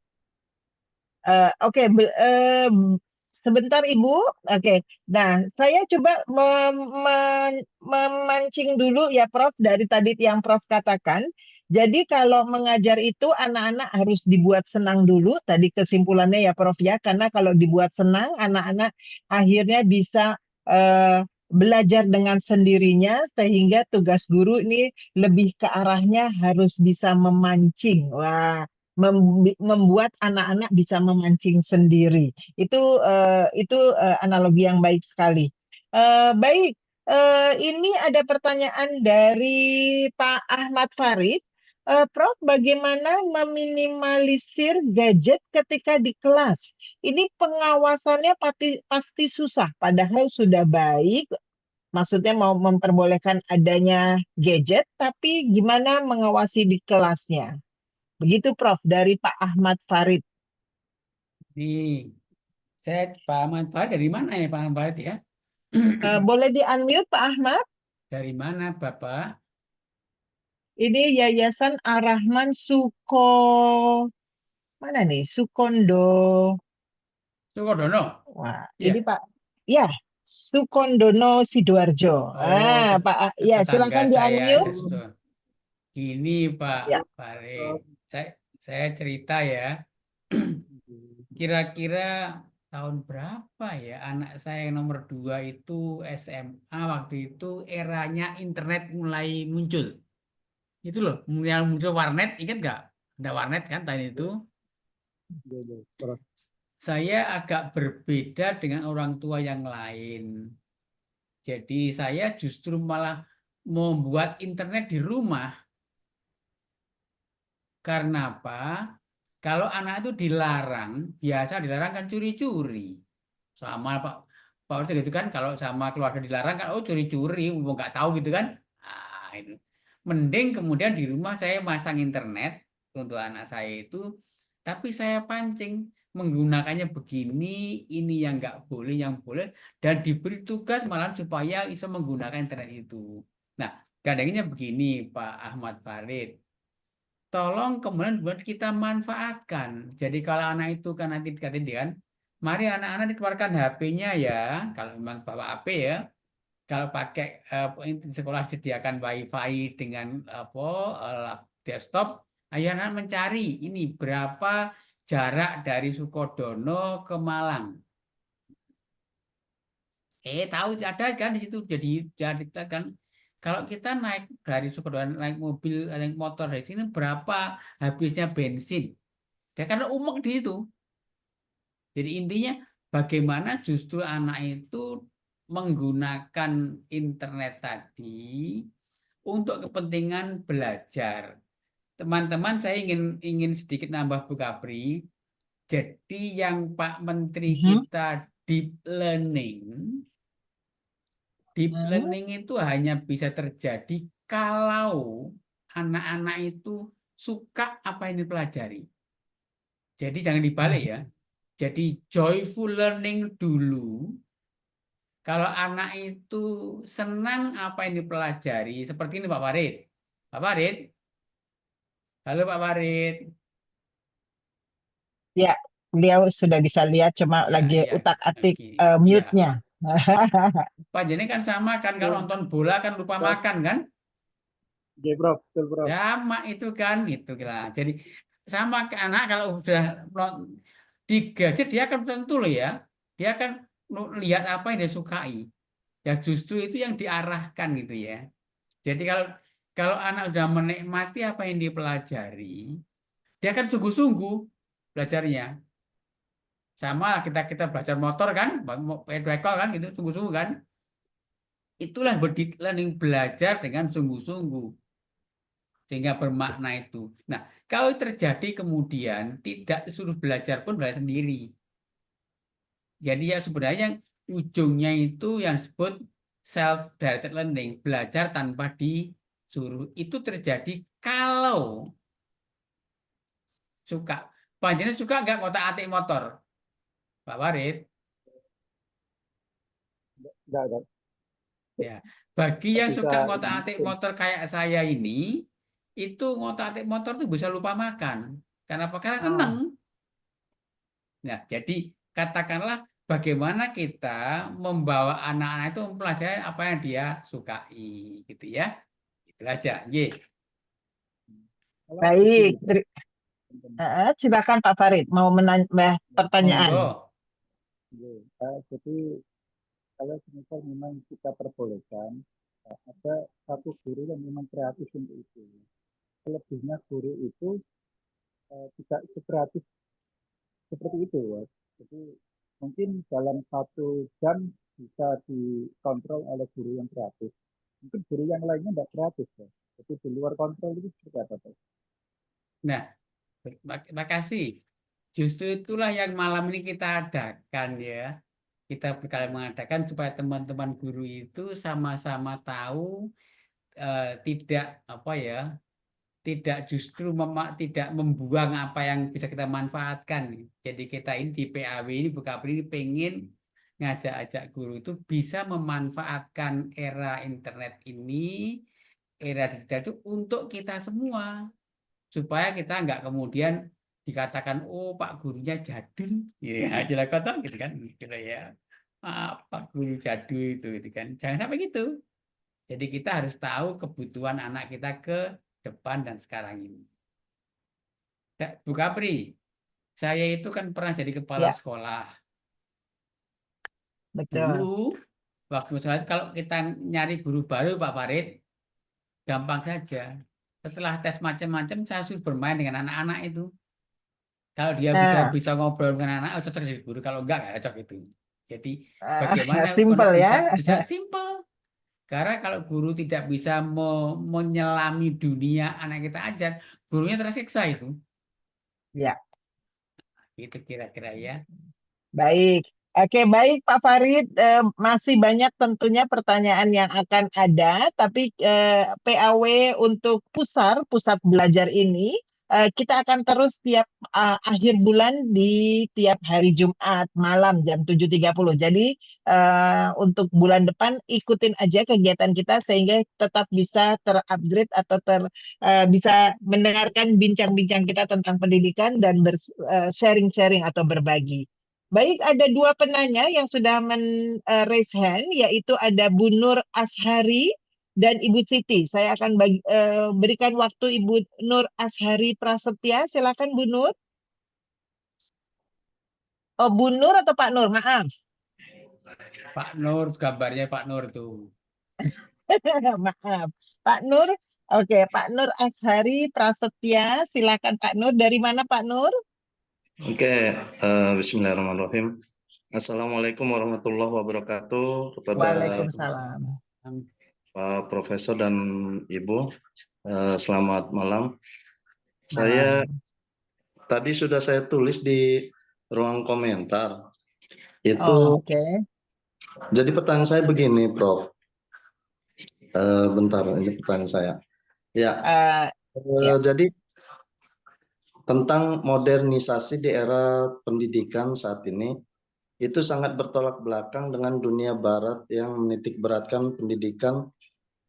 Speaker 1: oke, sebentar Ibu. Oke, nah saya coba memancing dulu ya Prof dari tadi yang Prof katakan. Jadi kalau mengajar itu anak-anak harus dibuat senang dulu. Tadi kesimpulannya ya Prof ya, karena kalau dibuat senang anak-anak akhirnya bisa belajar dengan sendirinya, sehingga tugas guru ini lebih ke arahnya harus bisa memancing. Wah, membuat anak-anak bisa memancing sendiri. Itu analogi yang baik sekali. Baik, ini ada pertanyaan dari Pak Ahmad Farid. Prof, bagaimana meminimalisir gadget ketika di kelas? Ini pengawasannya pasti susah, padahal sudah baik. Maksudnya mau memperbolehkan adanya gadget, tapi gimana mengawasi di kelasnya? Begitu Prof, dari Pak Ahmad Farid.
Speaker 2: Nih, saya Pak Ahmad Farid dari mana ya Pak Ahmad Farid ya?
Speaker 1: Boleh di-unmute Pak Ahmad?
Speaker 2: Dari mana Bapak?
Speaker 1: Ini Yayasan Ar-Rahman Suko, mana nih? Sukondo.
Speaker 2: Sukodono.
Speaker 1: Wah,
Speaker 2: Iya.
Speaker 1: ini Pak. Ya, Sukondono Sidoarjo.
Speaker 2: Oh,
Speaker 1: Pak, ya
Speaker 2: tetangga
Speaker 1: silakan
Speaker 2: saya.
Speaker 1: di-unmute.
Speaker 2: Gini Pak
Speaker 1: Ya.
Speaker 2: Farid, saya cerita ya. Kira-kira tahun berapa ya anak saya yang nomor 2 itu SMA, waktu itu eranya internet mulai muncul. Itu loh, mulai muncul warnet, ingat nggak? Ada warnet kan tahun itu. Saya agak berbeda dengan orang tua yang lain. Jadi saya justru malah membuat internet di rumah. Karena apa? Kalau anak itu dilarang, biasa dilarang kan curi-curi. Sama Pak Ursa gitu kan, kalau sama keluarga dilarang kan, oh curi-curi, mau nggak tahu gitu kan. Nah, itu. Mending kemudian di rumah saya masang internet untuk anak saya itu, tapi saya pancing menggunakannya begini, ini yang nggak boleh, yang boleh, dan diberi tugas malah supaya bisa menggunakan internet itu. Nah, kadangnya begini Pak Ahmad Farid. Tolong kemudian buat kita manfaatkan. Jadi kalau anak itu kan nanti dikatain kan, mari anak-anak dikeluarkan HP-nya ya. Kalau memang bawa HP ya. Kalau pakai sekolah sediakan WiFi dengan desktop, ayo anak mencari ini berapa jarak dari Sukodono ke Malang. Tahu ada kan di situ. Jadi kita kan kalau kita naik dari Sukodono, naik mobil, naik motor dari sini berapa habisnya bensin? Ya karena umek di situ. Jadi intinya bagaimana justru anak itu menggunakan internet tadi untuk kepentingan belajar. Teman-teman, saya ingin sedikit nambah Bu Kapri. Jadi yang Pak Menteri kita deep learning. Deep learning itu hanya bisa terjadi kalau anak-anak itu suka apa yang dipelajari. Jadi jangan dibalik ya. Jadi joyful learning dulu. Kalau anak itu senang apa yang dipelajari, seperti ini Pak Farid. Pak Farid, halo Pak Farid.
Speaker 1: Ya, beliau sudah bisa lihat, cuma
Speaker 2: Ya,
Speaker 1: lagi
Speaker 2: ya,
Speaker 1: utak-atik
Speaker 2: oke. Ya,
Speaker 1: mute-nya.
Speaker 2: Pak Jenny kan sama kan kalau nonton bola kan lupa
Speaker 3: Prof.
Speaker 2: makan kan?
Speaker 3: Oke, Prof. Betul, Prof.
Speaker 2: Sama itu kan gitu lah. Jadi sama ke anak kalau sudah di gadget dia akan tentu loh ya. Dia akan lihat apa yang dia sukai. Ya justru itu yang diarahkan gitu ya. Jadi kalau kalau anak sudah menikmati apa yang dipelajari, dia akan sungguh-sungguh belajarnya. Sama kita belajar motor kan, pedekal kan gitu sungguh-sungguh kan. Itulah learning, belajar dengan sungguh-sungguh sehingga bermakna itu. Nah, kalau terjadi kemudian tidak disuruh belajar pun belajar sendiri. Jadi ya sebenarnya ujungnya itu yang disebut self-directed learning, belajar tanpa disuruh. Itu terjadi kalau suka. Panjenengan suka nggak ngotak-atik motor, Pak Warid?
Speaker 3: Enggak.
Speaker 2: Ya, bagi yang
Speaker 3: Bisa
Speaker 2: suka
Speaker 3: ini
Speaker 2: ngotak-atik
Speaker 3: mungkin.
Speaker 2: motor kayak saya ini, itu ngotak-atik motor tuh bisa lupa makan. Karena apa? Karena seneng. Nah, jadi katakanlah bagaimana kita membawa anak-anak itu mempelajari apa yang dia sukai, gitu ya. Itu aja. Ye.
Speaker 3: Kalau
Speaker 1: Baik,
Speaker 3: begini, Prof.
Speaker 1: silakan Pak Farid mau menanya pertanyaan.
Speaker 2: Monggo.
Speaker 3: Jadi kalau misal memang kita perbolehkan, ada satu guru yang memang kreatif untuk itu. Selebihnya guru itu tidak kreatif seperti itu, Mas. Jadi mungkin dalam 1 jam bisa dikontrol oleh guru yang kreatif. Mungkin guru yang lainnya tidak kreatif, ya. Jadi di luar kontrol itu seperti apa, Pak?
Speaker 2: Nah, terima kasih. Justru itulah yang malam ini kita adakan ya. Kita berkali mengadakan supaya teman-teman guru itu sama-sama tahu tidak apa ya, tidak justru tidak membuang apa yang bisa kita manfaatkan. Jadi kita ini di PAW ini Bukapri ini pengen ngajak-ajak guru itu bisa memanfaatkan era internet ini, era digital itu untuk kita semua. Supaya kita nggak kemudian dikatakan, oh Pak gurunya jadul. Ya, jelas kata gitu kan. Gitu ya. Pak guru jadul itu gitu kan. Jangan sampai gitu. Jadi kita harus tahu kebutuhan anak kita ke depan dan sekarang ini. Bu Kapri, saya itu kan pernah jadi kepala
Speaker 1: Ya,
Speaker 2: sekolah.
Speaker 1: betul.
Speaker 2: Dulu, waktu misalnya kalau kita nyari guru baru Pak Farid, gampang saja. Setelah tes macam-macam, saya suruh bermain dengan anak-anak itu. Kalau dia
Speaker 1: Nah,
Speaker 2: bisa ngobrol dengan anak, cocok jadi guru. Kalau enggak cocok itu. Jadi bagaimana kalau
Speaker 1: simple ya.
Speaker 2: bisa simple. Karena kalau guru tidak bisa menyelami dunia anak kita ajar, gurunya tersiksa itu.
Speaker 1: Ya.
Speaker 2: Itu kira-kira ya.
Speaker 1: Baik, oke baik Pak Farid, masih banyak tentunya pertanyaan yang akan ada, tapi PAW untuk pusat belajar ini kita akan terus tiap akhir bulan di tiap hari Jumat malam jam 7.30. Jadi untuk bulan depan ikutin aja kegiatan kita sehingga tetap bisa terupgrade atau bisa mendengarkan bincang-bincang kita tentang pendidikan dan sharing-sharing atau berbagi. Baik, ada 2 penanya yang sudah raise hand, yaitu ada Bu Nur Ashari dan Ibu Siti. Saya akan berikan waktu Ibu Nur Ashari Prasetya. Silakan Bu Nur. Oh, Bu Nur atau Pak Nur? Maaf.
Speaker 2: Pak Nur, gambarnya Pak Nur tuh.
Speaker 1: Maaf. Pak Nur. Oke, Pak Nur Ashari Prasetya. Silakan Pak Nur. Dari mana Pak Nur?
Speaker 3: Oke, bismillahirrahmanirrahim. Assalamualaikum warahmatullahi wabarakatuh kepada
Speaker 1: Waalaikumsalam.
Speaker 3: Pak Profesor dan Ibu. Selamat malam.
Speaker 1: Malam.
Speaker 3: Tadi sudah saya tulis di ruang komentar.
Speaker 1: Oh,
Speaker 3: Itu
Speaker 1: oke.
Speaker 3: jadi pertanyaan saya begini, Prof. Bentar, ini pertanyaan saya. Ya,
Speaker 1: Ya.
Speaker 3: jadi
Speaker 5: tentang modernisasi di era pendidikan saat ini itu sangat bertolak belakang dengan dunia barat yang menitik beratkan pendidikan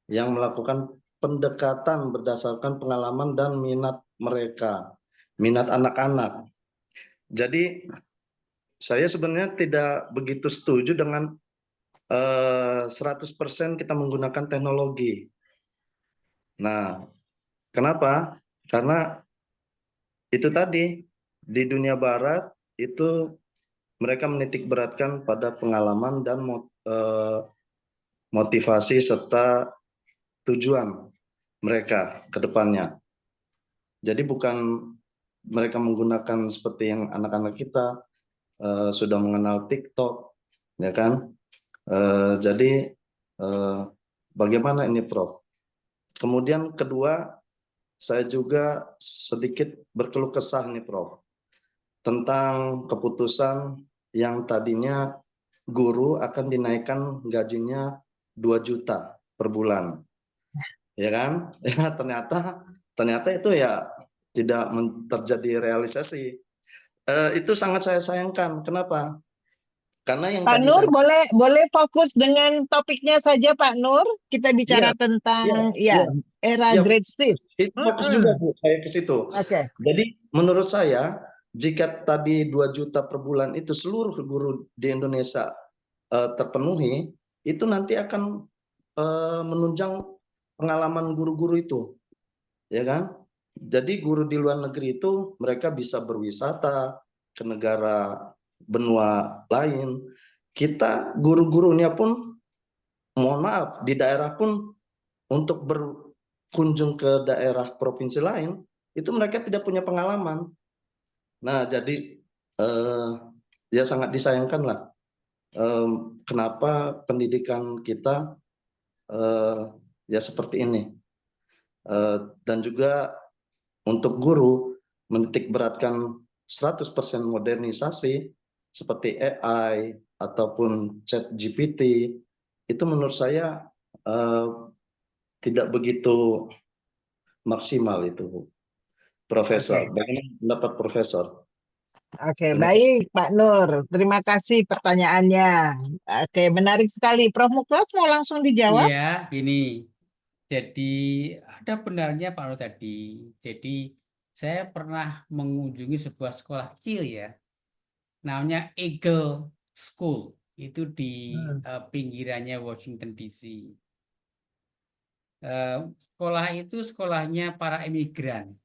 Speaker 5: yang melakukan pendekatan berdasarkan pengalaman dan minat mereka, minat anak-anak. Jadi saya sebenarnya tidak begitu setuju dengan 100% kita menggunakan teknologi. Nah, kenapa? Karena itu tadi di dunia barat itu mereka menitik beratkan pada pengalaman dan motivasi serta tujuan mereka ke depannya. Jadi bukan mereka menggunakan seperti yang anak-anak kita sudah mengenal TikTok, ya kan? Jadi bagaimana ini, Prof? Kemudian kedua, saya juga sedikit berkeluh kesah nih, Prof, tentang keputusan yang tadinya guru akan dinaikkan gajinya 2 juta per bulan, ya kan? Ya, ternyata itu ya tidak terjadi realisasi. Itu sangat saya sayangkan. Kenapa? Karena yang
Speaker 1: Pak
Speaker 5: tadi
Speaker 1: Nur,
Speaker 5: saya
Speaker 1: boleh fokus dengan topiknya saja, Pak Nur. Kita bicara
Speaker 5: iya,
Speaker 1: tentang
Speaker 5: iya,
Speaker 1: era
Speaker 5: iya,
Speaker 1: Great Steve.
Speaker 5: itu fokus juga Bu saya ke situ.
Speaker 1: Oke.
Speaker 5: Jadi menurut saya jika tadi 2 juta per bulan itu seluruh guru di Indonesia terpenuhi, itu nanti akan menunjang pengalaman guru-guru itu, ya kan? Jadi guru di luar negeri itu mereka bisa berwisata ke negara benua lain. Kita guru-gurunya pun, mohon maaf, di daerah pun untuk berkunjung ke daerah provinsi lain, itu mereka tidak punya pengalaman. Nah, jadi ya sangat disayangkan lah. Kenapa pendidikan kita ya seperti ini. Dan juga untuk guru menitik beratkan 100% modernisasi seperti AI ataupun chat GPT, itu menurut saya tidak begitu maksimal itu, Profesor. Bagaimana pendapat Profesor?
Speaker 1: Oke,
Speaker 5: Terima kasih.
Speaker 1: baik Pak Nur. Terima kasih pertanyaannya. Oke, menarik sekali. Prof Muklas mau langsung dijawab?
Speaker 2: Iya, ini. Jadi ada benarnya Pak Nur tadi. Jadi saya pernah mengunjungi sebuah sekolah kecil ya, namanya Eagle School. Itu di pinggirannya Washington DC. Sekolah itu sekolahnya para imigran.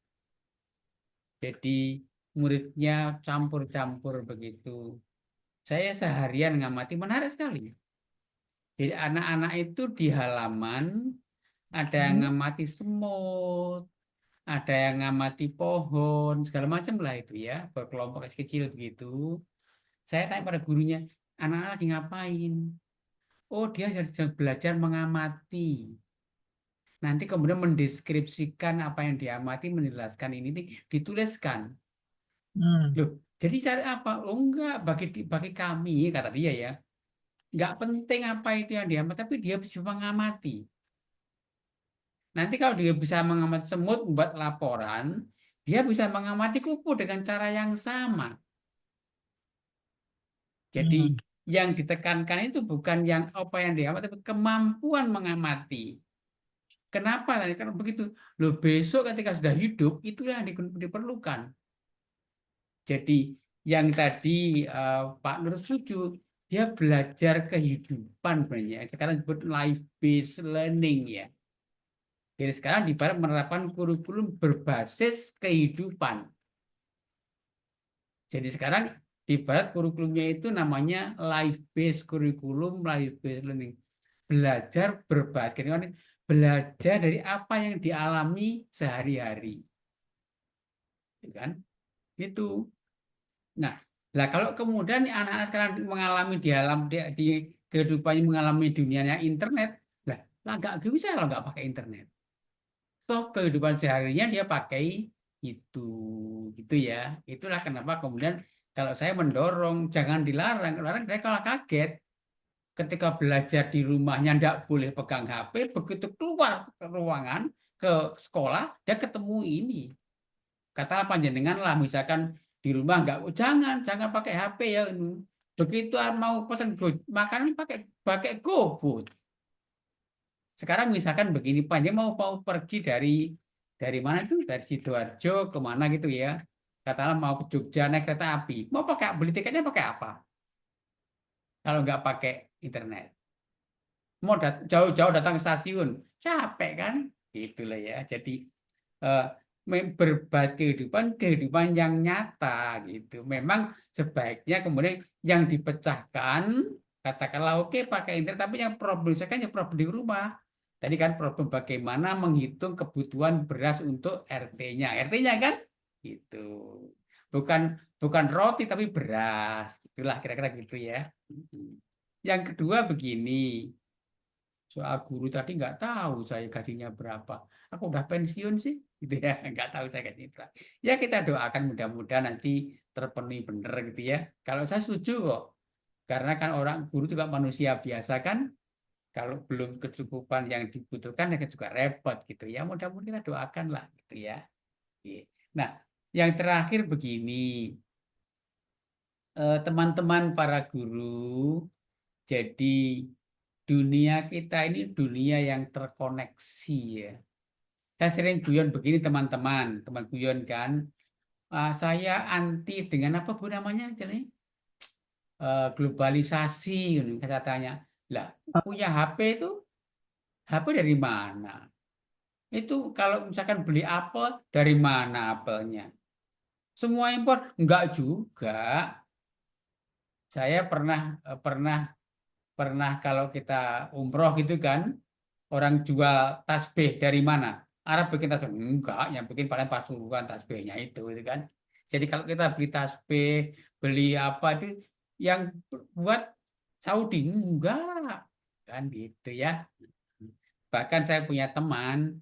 Speaker 2: Jadi muridnya campur-campur begitu. Saya seharian ngamati, menarik sekali. Jadi anak-anak itu di halaman ada yang ngamati semut, ada yang ngamati pohon, segala macam lah itu ya, berkelompok kecil begitu. Saya tanya pada gurunya, anak-anak lagi ngapain? Oh, dia sedang belajar mengamati. Nanti kemudian mendeskripsikan apa yang diamati, menjelaskan ini, dituliskan. Loh, jadi cari apa? Oh enggak, bagi kami, kata dia ya, enggak penting apa itu yang diamati, tapi dia bisa mengamati. Nanti kalau dia bisa mengamati semut, membuat laporan, dia bisa mengamati kupu dengan cara yang sama. Jadi yang ditekankan itu bukan yang apa yang diamati, tapi kemampuan mengamati. Kenapa? Karena begitu. Loh, besok ketika sudah hidup, itu yang diperlukan. Jadi yang tadi Pak Nur setuju, dia belajar kehidupan sebenarnya. Sekarang disebut life based learning ya. Jadi sekarang di Barat menerapkan kurikulum berbasis kehidupan. Jadi sekarang di Barat kurikulumnya itu namanya life based kurikulum, life based learning. Belajar berbasis, belajar dari apa yang dialami sehari-hari. Kan? Itu. Nah, kalau kemudian anak-anak sekarang mengalami di kehidupannya mengalami dunianya internet, lah nggak bisa kalau nggak pakai internet. Toh kehidupan seharinya dia pakai itu, gitu ya. Itulah kenapa kemudian kalau saya mendorong jangan dilarang, dia kalau kaget ketika belajar di rumahnya nggak boleh pegang HP, begitu keluar ke ruangan ke sekolah dia ketemu ini. katakanlah panjenengan lah misalkan di rumah nggak, jangan pakai HP ya. Begitu mau pesan makanan pakai GoFood. Sekarang misalkan begini, panjang mau pergi dari mana itu, dari Sidoarjo ke mana gitu ya, katakanlah mau ke Jogja naik kereta api, mau beli tiketnya pakai apa kalau nggak pakai internet? Mau jauh-jauh datang ke stasiun, capek kan? Itulah ya. Jadi berbagai kehidupan yang nyata gitu. Memang sebaiknya kemudian yang dipecahkan, katakanlah oke pakai internet, tapi yang problem saya kan problem di rumah. Tadi kan problem bagaimana menghitung kebutuhan beras untuk RT-nya. RT-nya kan gitu. Bukan roti tapi beras. Itulah kira-kira gitu ya. Yang kedua begini. Soal guru tadi nggak tahu saya gajinya berapa. Aku udah pensiun sih, gitu ya. Nggak tahu saya gajinya berapa. Ya kita doakan mudah-mudahan nanti terpenuhi benar gitu ya. Kalau saya setuju kok. Karena kan orang guru juga manusia biasa kan. Kalau belum kecukupan yang dibutuhkan ya juga repot gitu ya. Mudah-mudahan kita doakan lah gitu ya. Nah, yang terakhir begini. Teman-teman para guru, jadi dunia kita ini dunia yang terkoneksi ya. Saya sering guyon begini teman-teman, teman guyon kan. Saya anti dengan apa Bu namanya? Globalisasi, saya tanya. Lah, punya HP itu, HP dari mana? Itu kalau misalkan beli apel, dari mana apelnya? Semua impor? Enggak juga. Saya pernah kalau kita umroh gitu kan, orang jual tasbih dari mana? Arab bikin tasbih? Enggak, yang bikin paling Pasuruan tasbihnya itu kan. Jadi kalau kita beli tasbih, beli apa itu yang buat Saudi enggak, kan gitu ya. Bahkan saya punya teman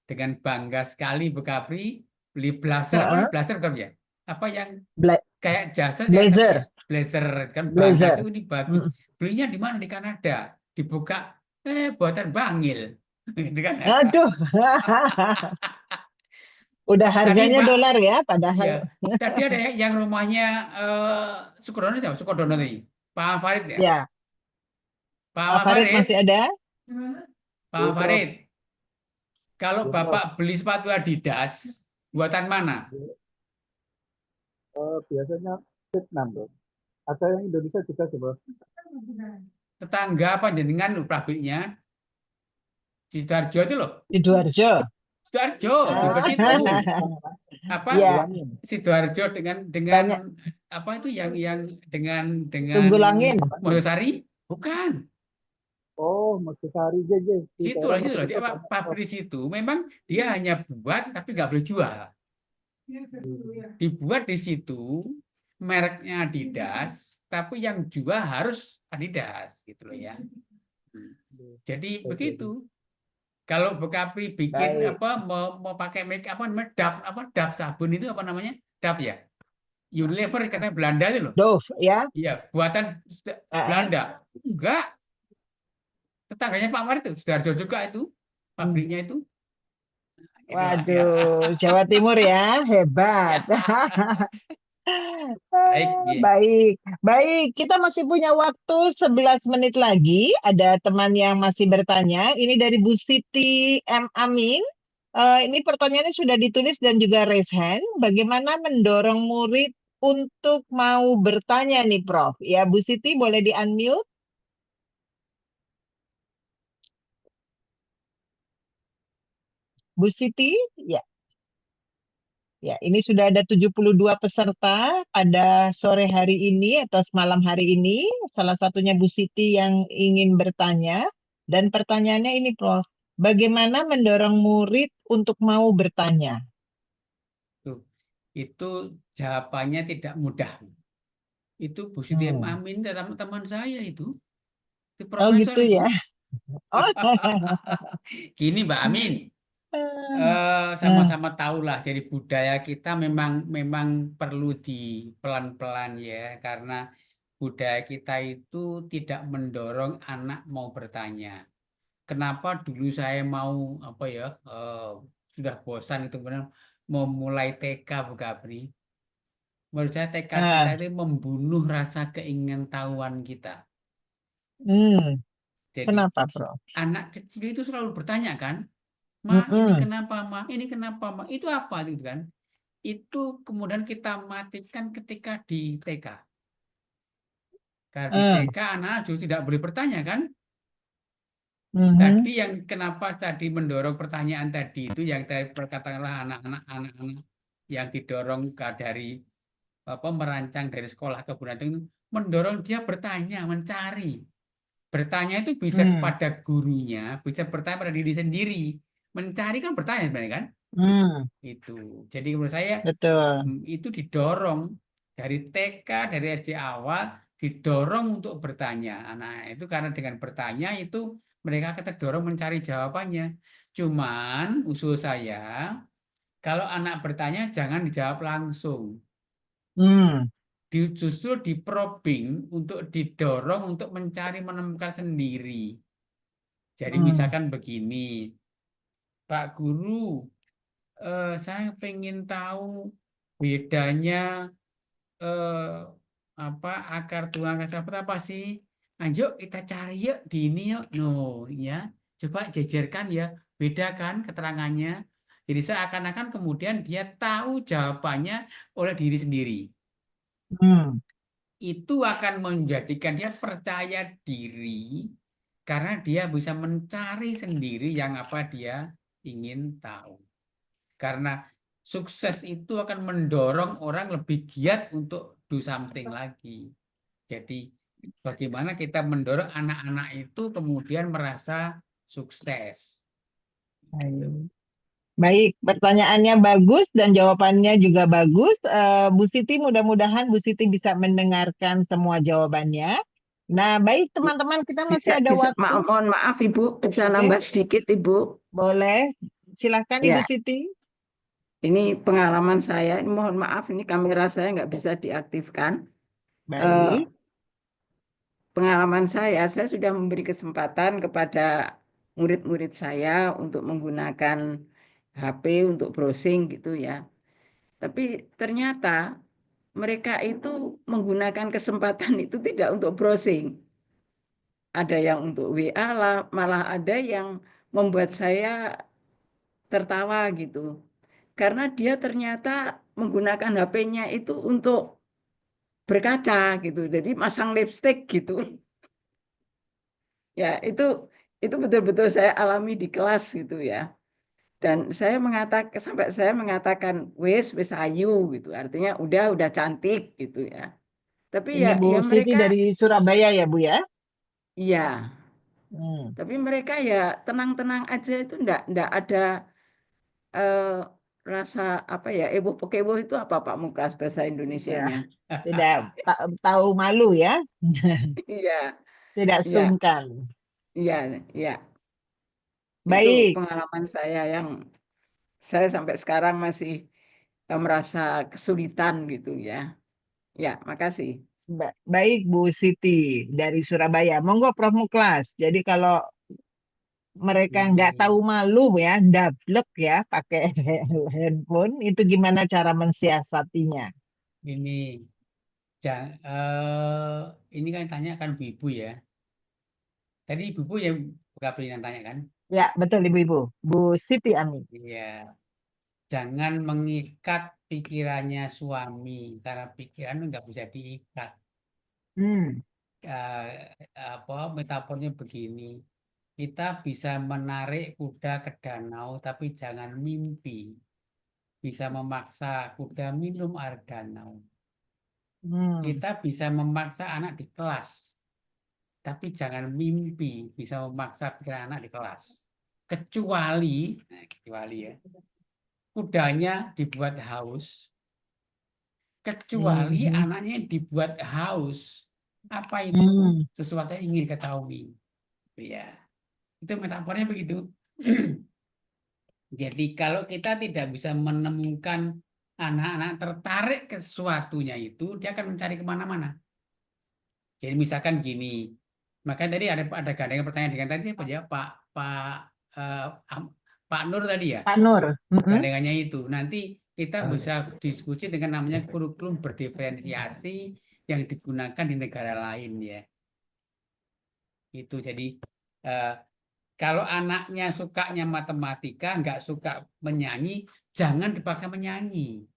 Speaker 2: dengan bangga sekali Bekapri beli blazer apa blazer bukan ya? Apa yang kayak jasa ya tapi ya blazer kan bangga itu ini bagus. Belinya di mana? Di Kanada. Dibuka buatan Bangil. Itu kan.
Speaker 1: Aduh. Udah harganya dolar ya padahal.
Speaker 2: Iya. Tadi ada yang rumahnya Sukodono siapa? Sukodono tadi. Pak Farid ya?
Speaker 1: Ya.
Speaker 2: Pak
Speaker 1: Farid masih ada?
Speaker 2: Pak Farid. Kalau Bapak beli sepatu Adidas, buatan mana?
Speaker 3: Biasanya Vietnam, Bro. Ada yang Indonesia juga coba.
Speaker 2: Tetangga apa jenengan pabriknya? Di Sidoarjo itu loh.
Speaker 1: Sidoarjo.
Speaker 2: Sidoarjo, di situ. Apa?
Speaker 1: Ya.
Speaker 2: Sidoarjo dengan apa itu yang dengan
Speaker 1: Tunggulangin.
Speaker 2: Mojosari? Bukan.
Speaker 3: Oh, Mojosari
Speaker 2: Situ loh, pabrik situ. Memang dia hanya buat tapi nggak boleh jual. Dibuat di situ, mereknya Adidas, tapi yang jual harus Adidas, gitu loh ya. Jadi begitu. Kalau Bekapri bikin apa mau pakai make apa namanya Dove sabun itu apa namanya? Dove ya? Unilever katanya Belanda itu loh.
Speaker 1: Dove ya?
Speaker 2: Iya, buatan Belanda. Enggak. Tetangganya Pak Mar itu Sidoarjo juga itu pabriknya itu.
Speaker 1: Waduh, Jawa Timur ya, hebat. Baik. Kita masih punya waktu 11 menit lagi. Ada teman yang masih bertanya. Ini dari Bu Siti M. Amin. Ini pertanyaannya sudah ditulis dan juga raise hand. Bagaimana mendorong murid untuk mau bertanya nih, Prof? Ya, Bu Siti boleh di-unmute? Bu Siti, ya. Ya, ini sudah ada 72 peserta pada sore hari ini atau malam hari ini. Salah satunya Bu Siti yang ingin bertanya. Dan pertanyaannya ini, Prof. Bagaimana mendorong murid untuk mau bertanya?
Speaker 2: Itu jawabannya tidak mudah. Itu Bu Siti Amin, teman-teman saya itu. Itu profesor
Speaker 1: gitu ya.
Speaker 2: Gini Mbak Amin. Sama-sama tahulah jadi budaya kita memang perlu di pelan-pelan ya, karena budaya kita itu tidak mendorong anak mau bertanya. Kenapa dulu saya mau apa ya sudah bosan itu benar memulai TK, Bu Gabri, menurut saya TK kita
Speaker 1: Ah,
Speaker 2: itu membunuh rasa keingintahuan kita. Jadi
Speaker 1: kenapa, Bro?
Speaker 2: anak kecil itu selalu bertanya kan, Ma, ini
Speaker 1: Mm-mm.
Speaker 2: kenapa, Ma? Ini kenapa, Ma? Itu apa gitu kan? Itu kemudian kita matikan ketika di TK. Karena di
Speaker 1: Ah,
Speaker 2: TK anak-anak justru tidak boleh bertanya kan?
Speaker 1: mhm,
Speaker 2: Tadi yang kenapa tadi mendorong pertanyaan tadi itu yang tadi katakanlah anak-anak yang didorong dari merancang dari sekolah kebudayaan itu mendorong dia bertanya, mencari. Bertanya itu bisa
Speaker 1: mm,
Speaker 2: kepada gurunya, bisa bertanya pada diri sendiri. Mencari kan bertanya sebenarnya kan?
Speaker 1: mm,
Speaker 2: Itu. Jadi menurut saya
Speaker 1: betul.
Speaker 2: itu didorong dari TK, dari SD awal didorong untuk bertanya. Anak itu karena dengan bertanya itu mereka akan terdorong mencari jawabannya. Cuman usul saya kalau anak bertanya jangan dijawab langsung.
Speaker 1: Mm,
Speaker 2: Justru diprobing untuk didorong untuk mencari menemukan sendiri. Jadi
Speaker 1: mm,
Speaker 2: misalkan begini, Pak Guru, saya pengen tahu bedanya eh, akar tuang akar sahabat apa sih? Nah, yuk kita cari yuk di ini yuk. No, ya. Coba jejerkan ya, bedakan keterangannya. Jadi seakan-akan kemudian dia tahu jawabannya oleh diri sendiri.
Speaker 1: mm.
Speaker 2: Itu akan menjadikan dia percaya diri karena dia bisa mencari sendiri yang apa dia ingin tahu. Karena sukses itu akan mendorong orang lebih giat untuk do something lagi. Jadi bagaimana kita mendorong anak-anak itu kemudian merasa sukses. Gitu.
Speaker 1: Baik. Baik, pertanyaannya bagus dan jawabannya juga bagus. Bu Siti, mudah-mudahan Bu Siti bisa mendengarkan semua jawabannya. Nah, baik teman-teman, kita
Speaker 4: Bisa,
Speaker 1: masih ada
Speaker 4: bisa,
Speaker 1: waktu.
Speaker 4: mohon maaf Ibu, bisa
Speaker 1: Oke,
Speaker 4: nambah sedikit Ibu.
Speaker 1: boleh. Silakan Ibu
Speaker 4: Ya,
Speaker 1: Siti.
Speaker 4: ini pengalaman saya. Ini mohon maaf, ini kamera saya nggak bisa diaktifkan. Eh,
Speaker 1: Baik.
Speaker 4: Pengalaman saya sudah memberi kesempatan kepada murid-murid saya untuk menggunakan HP untuk browsing gitu ya. Tapi ternyata mereka itu menggunakan kesempatan itu tidak untuk browsing. Ada yang untuk WA lah, malah ada yang membuat saya tertawa gitu. Karena dia ternyata menggunakan HP-nya itu untuk berkaca gitu. Jadi masang lipstick gitu. Ya, itu betul-betul saya alami di kelas gitu ya. Dan saya mengatakan sampai saya mengatakan wis ayu gitu. Artinya udah cantik gitu ya. Tapi
Speaker 1: Ini Bu
Speaker 4: ya
Speaker 1: Siti
Speaker 4: mereka
Speaker 1: dari Surabaya ya, Bu ya?
Speaker 4: iya,
Speaker 1: Hmm,
Speaker 4: tapi mereka ya tenang-tenang aja itu enggak ada eh, rasa apa ya, eboh pokeboh itu apa Pak Muklas bahasa
Speaker 1: ya.
Speaker 4: Indonesianya?
Speaker 1: Tidak tahu malu ya,
Speaker 4: Iya,
Speaker 1: tidak
Speaker 4: iya,
Speaker 1: sungkan.
Speaker 4: iya, iya. Itu
Speaker 1: Baik,
Speaker 4: pengalaman saya yang saya sampai sekarang masih merasa kesulitan gitu ya. Ya, makasih.
Speaker 1: baik Bu Siti dari Surabaya. Monggo Prof Muklas. Jadi kalau mereka nggak tahu
Speaker 2: Ini,
Speaker 1: malu ya, dablek ya pakai handphone, itu gimana cara mensiasatinya?
Speaker 2: ini, ini kan tanya kan ibu ya. Tadi ibu yang Gabri yang tanya kan.
Speaker 1: Ya, betul Ibu-ibu. Bu Siti Amin.
Speaker 2: Iya. Jangan mengikat pikirannya suami karena pikiran nggak bisa diikat.
Speaker 1: Hmm,
Speaker 2: Eh, metafornya begini, kita bisa menarik kuda ke danau tapi jangan mimpi bisa memaksa kuda minum air danau.
Speaker 1: hmm,
Speaker 2: Kita bisa memaksa anak di kelas tapi jangan mimpi bisa memaksa pikiran anak di kelas, kecuali ya kudanya dibuat haus, kecuali
Speaker 1: hmm,
Speaker 2: anaknya dibuat haus. Apa itu?
Speaker 1: hmm.
Speaker 2: Sesuatu yang ingin ketahui. Ya, itu metafornya begitu. Jadi kalau kita tidak bisa menemukan anak-anak tertarik ke sesuatunya itu, dia akan mencari kemana-mana. Jadi misalkan gini, makanya tadi ada gandengan pertanyaan dengan tadi apa ya Pak Pak Pak Nur tadi ya,
Speaker 1: Pak Nur.
Speaker 2: gandengannya itu. Nanti kita bisa diskusi dengan namanya kurikulum berdiferensiasi yang digunakan di negara lain ya. Itu jadi kalau anaknya sukanya matematika, nggak suka menyanyi, jangan dipaksa menyanyi.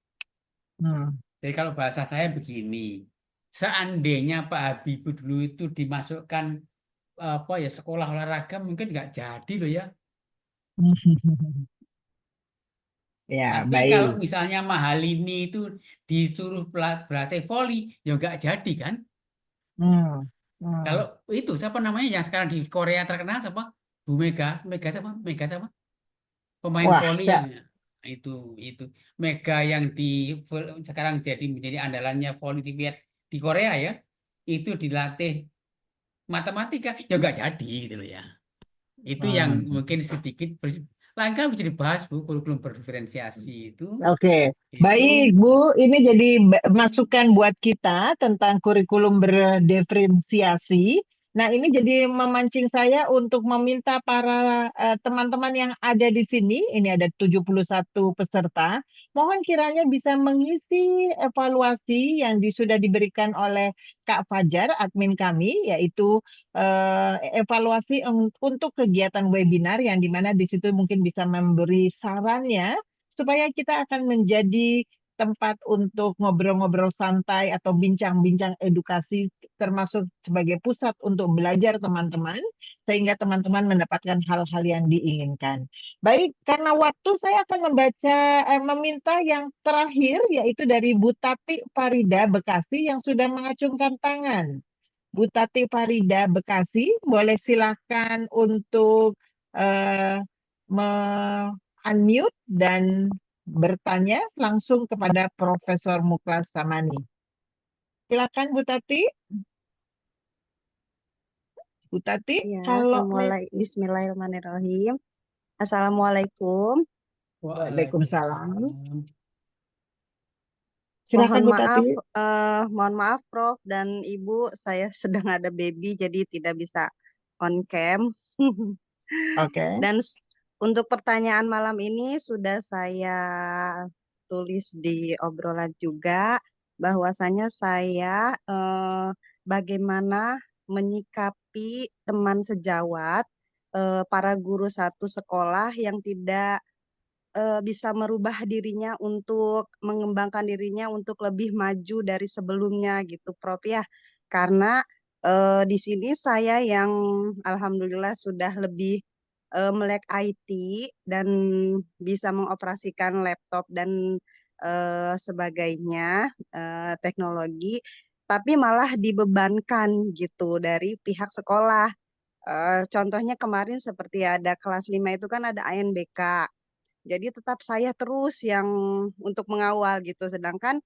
Speaker 2: Jadi kalau bahasa saya begini, seandainya Pak Habibie dulu itu dimasukkan apa ya sekolah olahraga mungkin nggak jadi loh ya.
Speaker 1: Ya,
Speaker 2: Tapi
Speaker 1: baik.
Speaker 2: kalau misalnya Mahalini itu disuruh berlatih voli, ya nggak jadi kan? Kalau itu siapa namanya yang sekarang di Korea terkenal siapa? Bu Mega, Mega siapa? Mega siapa? Pemain
Speaker 1: Wah,
Speaker 2: voli yang itu Mega yang sekarang menjadi andalannya voli di Korea ya. Itu dilatih matematika, ya nggak jadi gitu loh ya. Itu yang mungkin sedikit langkah bisa dibahas Bu, kurikulum berdiferensiasi itu.
Speaker 1: Oke, baik Bu, ini jadi masukan buat kita tentang kurikulum berdiferensiasi. Nah, ini jadi memancing saya untuk meminta para teman-teman yang ada di sini, ini ada 71 peserta, mohon kiranya bisa mengisi evaluasi yang sudah diberikan oleh Kak Fajar, admin kami, yaitu evaluasi untuk kegiatan webinar yang dimana di situ mungkin bisa memberi sarannya supaya kita akan menjadi tempat untuk ngobrol-ngobrol santai atau bincang-bincang edukasi termasuk sebagai pusat untuk belajar teman-teman sehingga teman-teman mendapatkan hal-hal yang diinginkan. Baik, karena waktu saya akan meminta yang terakhir yaitu dari Bu Tati Farida Bekasi yang sudah mengacungkan tangan. Bu Tati Farida Bekasi, boleh silakan untuk unmute dan bertanya langsung kepada Profesor Muklas Samani. Silakan Bu Tati. Bu Tati,
Speaker 6: Ya,
Speaker 1: kalau
Speaker 6: Bismillahirrahmanirrahim. Assalamualaikum.
Speaker 1: Waalaikumsalam.
Speaker 6: Mohon
Speaker 1: Silakan Bu
Speaker 6: maaf,
Speaker 1: Tati.
Speaker 6: mohon maaf Prof dan Ibu, saya sedang ada baby jadi tidak bisa on cam.
Speaker 1: Oke.
Speaker 6: Dan untuk pertanyaan malam ini sudah saya tulis di obrolan juga bahwasanya saya bagaimana menyikapi teman sejawat para guru satu sekolah yang tidak bisa merubah dirinya untuk mengembangkan dirinya untuk lebih maju dari sebelumnya gitu Prof ya. Karena di sini saya yang alhamdulillah sudah lebih melek IT dan bisa mengoperasikan laptop dan sebagainya teknologi, tapi malah dibebankan gitu dari pihak sekolah. Contohnya kemarin seperti ada kelas 5 itu kan ada ANBK. Jadi tetap saya terus yang untuk mengawal gitu. Sedangkan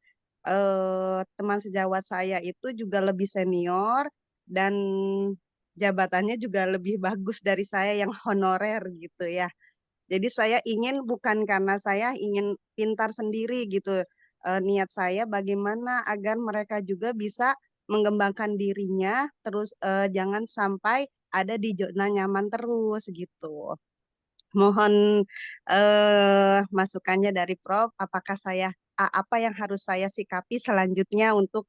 Speaker 6: teman sejawat saya itu juga lebih senior dan jabatannya juga lebih bagus dari saya yang honorer gitu ya. Jadi saya ingin bukan karena saya ingin pintar sendiri gitu. Niat saya bagaimana agar mereka juga bisa mengembangkan dirinya terus jangan sampai ada di zona nyaman terus gitu. Mohon masukannya dari Prof. Apakah apa yang harus saya sikapi selanjutnya untuk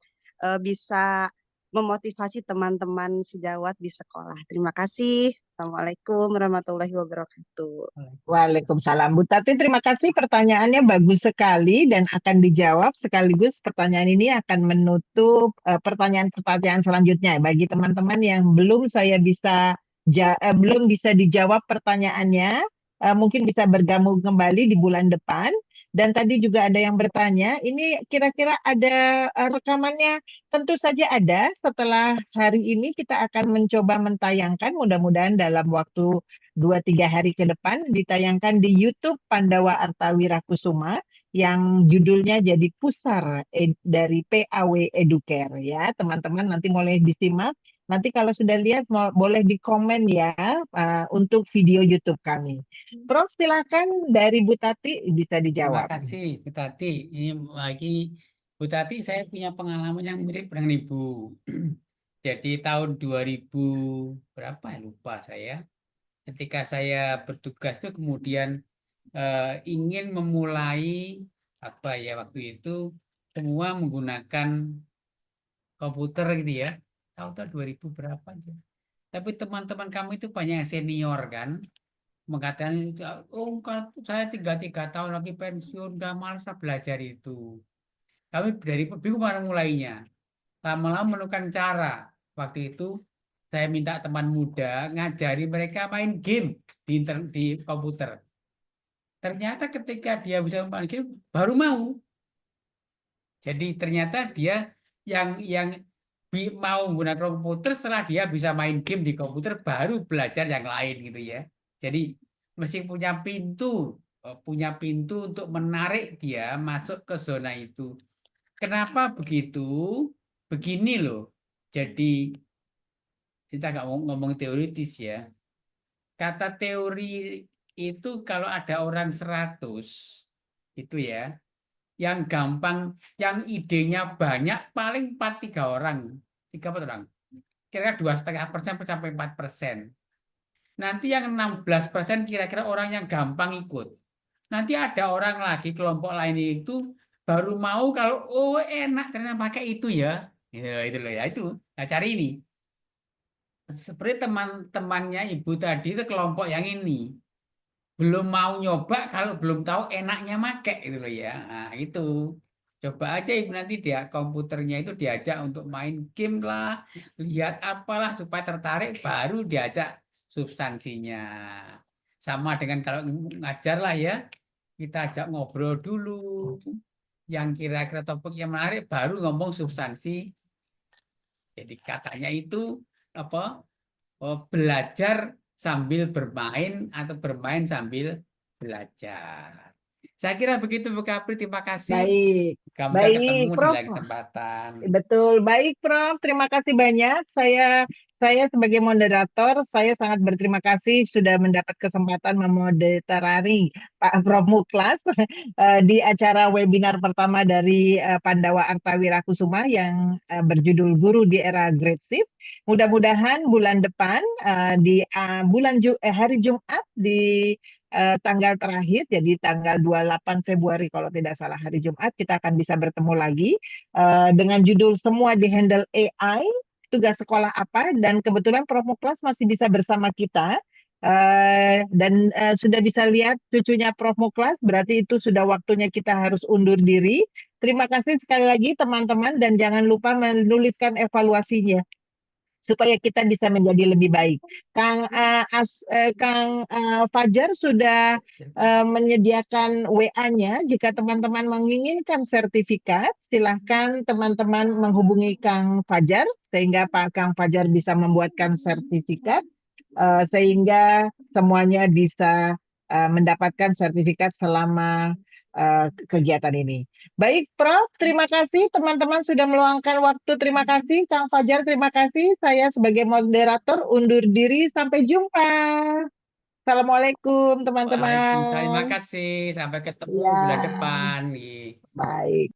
Speaker 6: bisa memotivasi teman-teman sejawat di sekolah. Terima kasih. Assalamualaikum warahmatullahi wabarakatuh.
Speaker 1: Waalaikumsalam. Bu Tati, terima kasih. Pertanyaannya bagus sekali dan akan dijawab sekaligus pertanyaan ini akan menutup pertanyaan-pertanyaan selanjutnya. Bagi teman-teman yang belum bisa dijawab pertanyaannya, mungkin bisa bergabung kembali di bulan depan. Dan tadi juga ada yang bertanya, ini kira-kira ada rekamannya? Tentu saja ada. Setelah hari ini kita akan mencoba mentayangkan, mudah-mudahan dalam waktu 2-3 hari ke depan ditayangkan di YouTube Pandawa Artawira Kusuma yang judulnya jadi Pusar dari PAW Educare ya teman-teman, nanti boleh disimak. Nanti kalau sudah lihat boleh di komen ya untuk video YouTube kami. Prof, silakan dari Bu Tati bisa dijawab.
Speaker 2: Terima kasih Bu Tati. Ini lagi Bu Tati, saya punya pengalaman yang mirip dengan Ibu. Jadi tahun 2000 berapa ya lupa saya. ketika saya bertugas itu kemudian ingin memulai apa ya waktu itu semua menggunakan komputer gitu ya. Tahu-tahu 2000 berapa aja. Tapi teman-teman kamu itu banyak yang senior kan, mengatakan oh kalau saya 3 tahun lagi pensiun udah malas belajar itu. Kami dari bingung mana mulainya. Lama-lama menemukan cara. Waktu itu saya minta teman muda ngajari mereka main game di komputer. Ternyata ketika dia bisa main game baru mau. Jadi ternyata dia yang mau menggunakan komputer setelah dia bisa main game di komputer baru belajar yang lain gitu ya. Jadi mesti punya pintu untuk menarik dia masuk ke zona itu. Kenapa begitu? Begini loh. Jadi kita nggak mau ngomong teoritis ya. Kata teori itu kalau ada orang 100 itu ya, yang gampang, yang idenya banyak paling 3 orang, 3 orang. Kira-kira 2,5% sampai 4%. Nanti yang 16% kira-kira orang yang gampang ikut. Nanti ada orang lagi kelompok lain itu baru mau kalau oh enak ternyata pakai itu ya. Itu loh ya itu. Nah, cari ini. Seperti teman-temannya ibu tadi itu kelompok yang ini. Belum mau nyoba kalau belum tahu enaknya make itu loh ya. Nah, itu. Coba aja ibu nanti dia komputernya itu diajak untuk main game lah, lihat apalah supaya tertarik baru diajak substansinya. Sama dengan kalau ngajar lah ya, kita ajak ngobrol dulu. Yang kira-kira topiknya menarik baru ngomong substansi. Jadi katanya itu apa? Belajar sambil bermain atau bermain sambil belajar. Saya kira begitu Bu Kapri, terima kasih.
Speaker 1: Baik,
Speaker 2: Semoga
Speaker 1: baik,
Speaker 2: ketemu di
Speaker 1: Prof.
Speaker 2: lain kesempatan.
Speaker 1: Betul, baik Prof. Terima kasih banyak. Saya sebagai moderator, saya sangat berterima kasih sudah mendapat kesempatan memoderasi Pak Prof Muklas di acara webinar pertama dari Pandawa Artawirakusuma yang berjudul Guru di Era Great Shift. Mudah-mudahan bulan depan di hari Jumat di tanggal terakhir, jadi tanggal 28 Februari kalau tidak salah hari Jumat, kita akan bisa bertemu lagi dengan judul Semua Dihandle AI, tugas sekolah apa, dan kebetulan Prof Muklas masih bisa bersama kita. Dan sudah bisa lihat cucunya Prof Muklas, berarti itu sudah waktunya kita harus undur diri. Terima kasih sekali lagi teman-teman, dan jangan lupa menuliskan evaluasinya supaya kita bisa menjadi lebih baik. Kang Fajar sudah menyediakan WA-nya. Jika teman-teman menginginkan sertifikat, silahkan teman-teman menghubungi Kang Fajar sehingga Pak Kang Fajar bisa membuatkan sertifikat sehingga semuanya bisa mendapatkan sertifikat selama kegiatan ini. Baik, Prof. Terima kasih. Teman-teman sudah meluangkan waktu. Terima kasih. Kang Fajar, terima kasih. Saya sebagai moderator undur diri. Sampai jumpa. Assalamualaikum,
Speaker 2: Waalaikumsalam. Terima
Speaker 1: teman-teman.
Speaker 2: kasih. Sampai ketemu
Speaker 1: Ya,
Speaker 2: bulan depan.
Speaker 1: baik.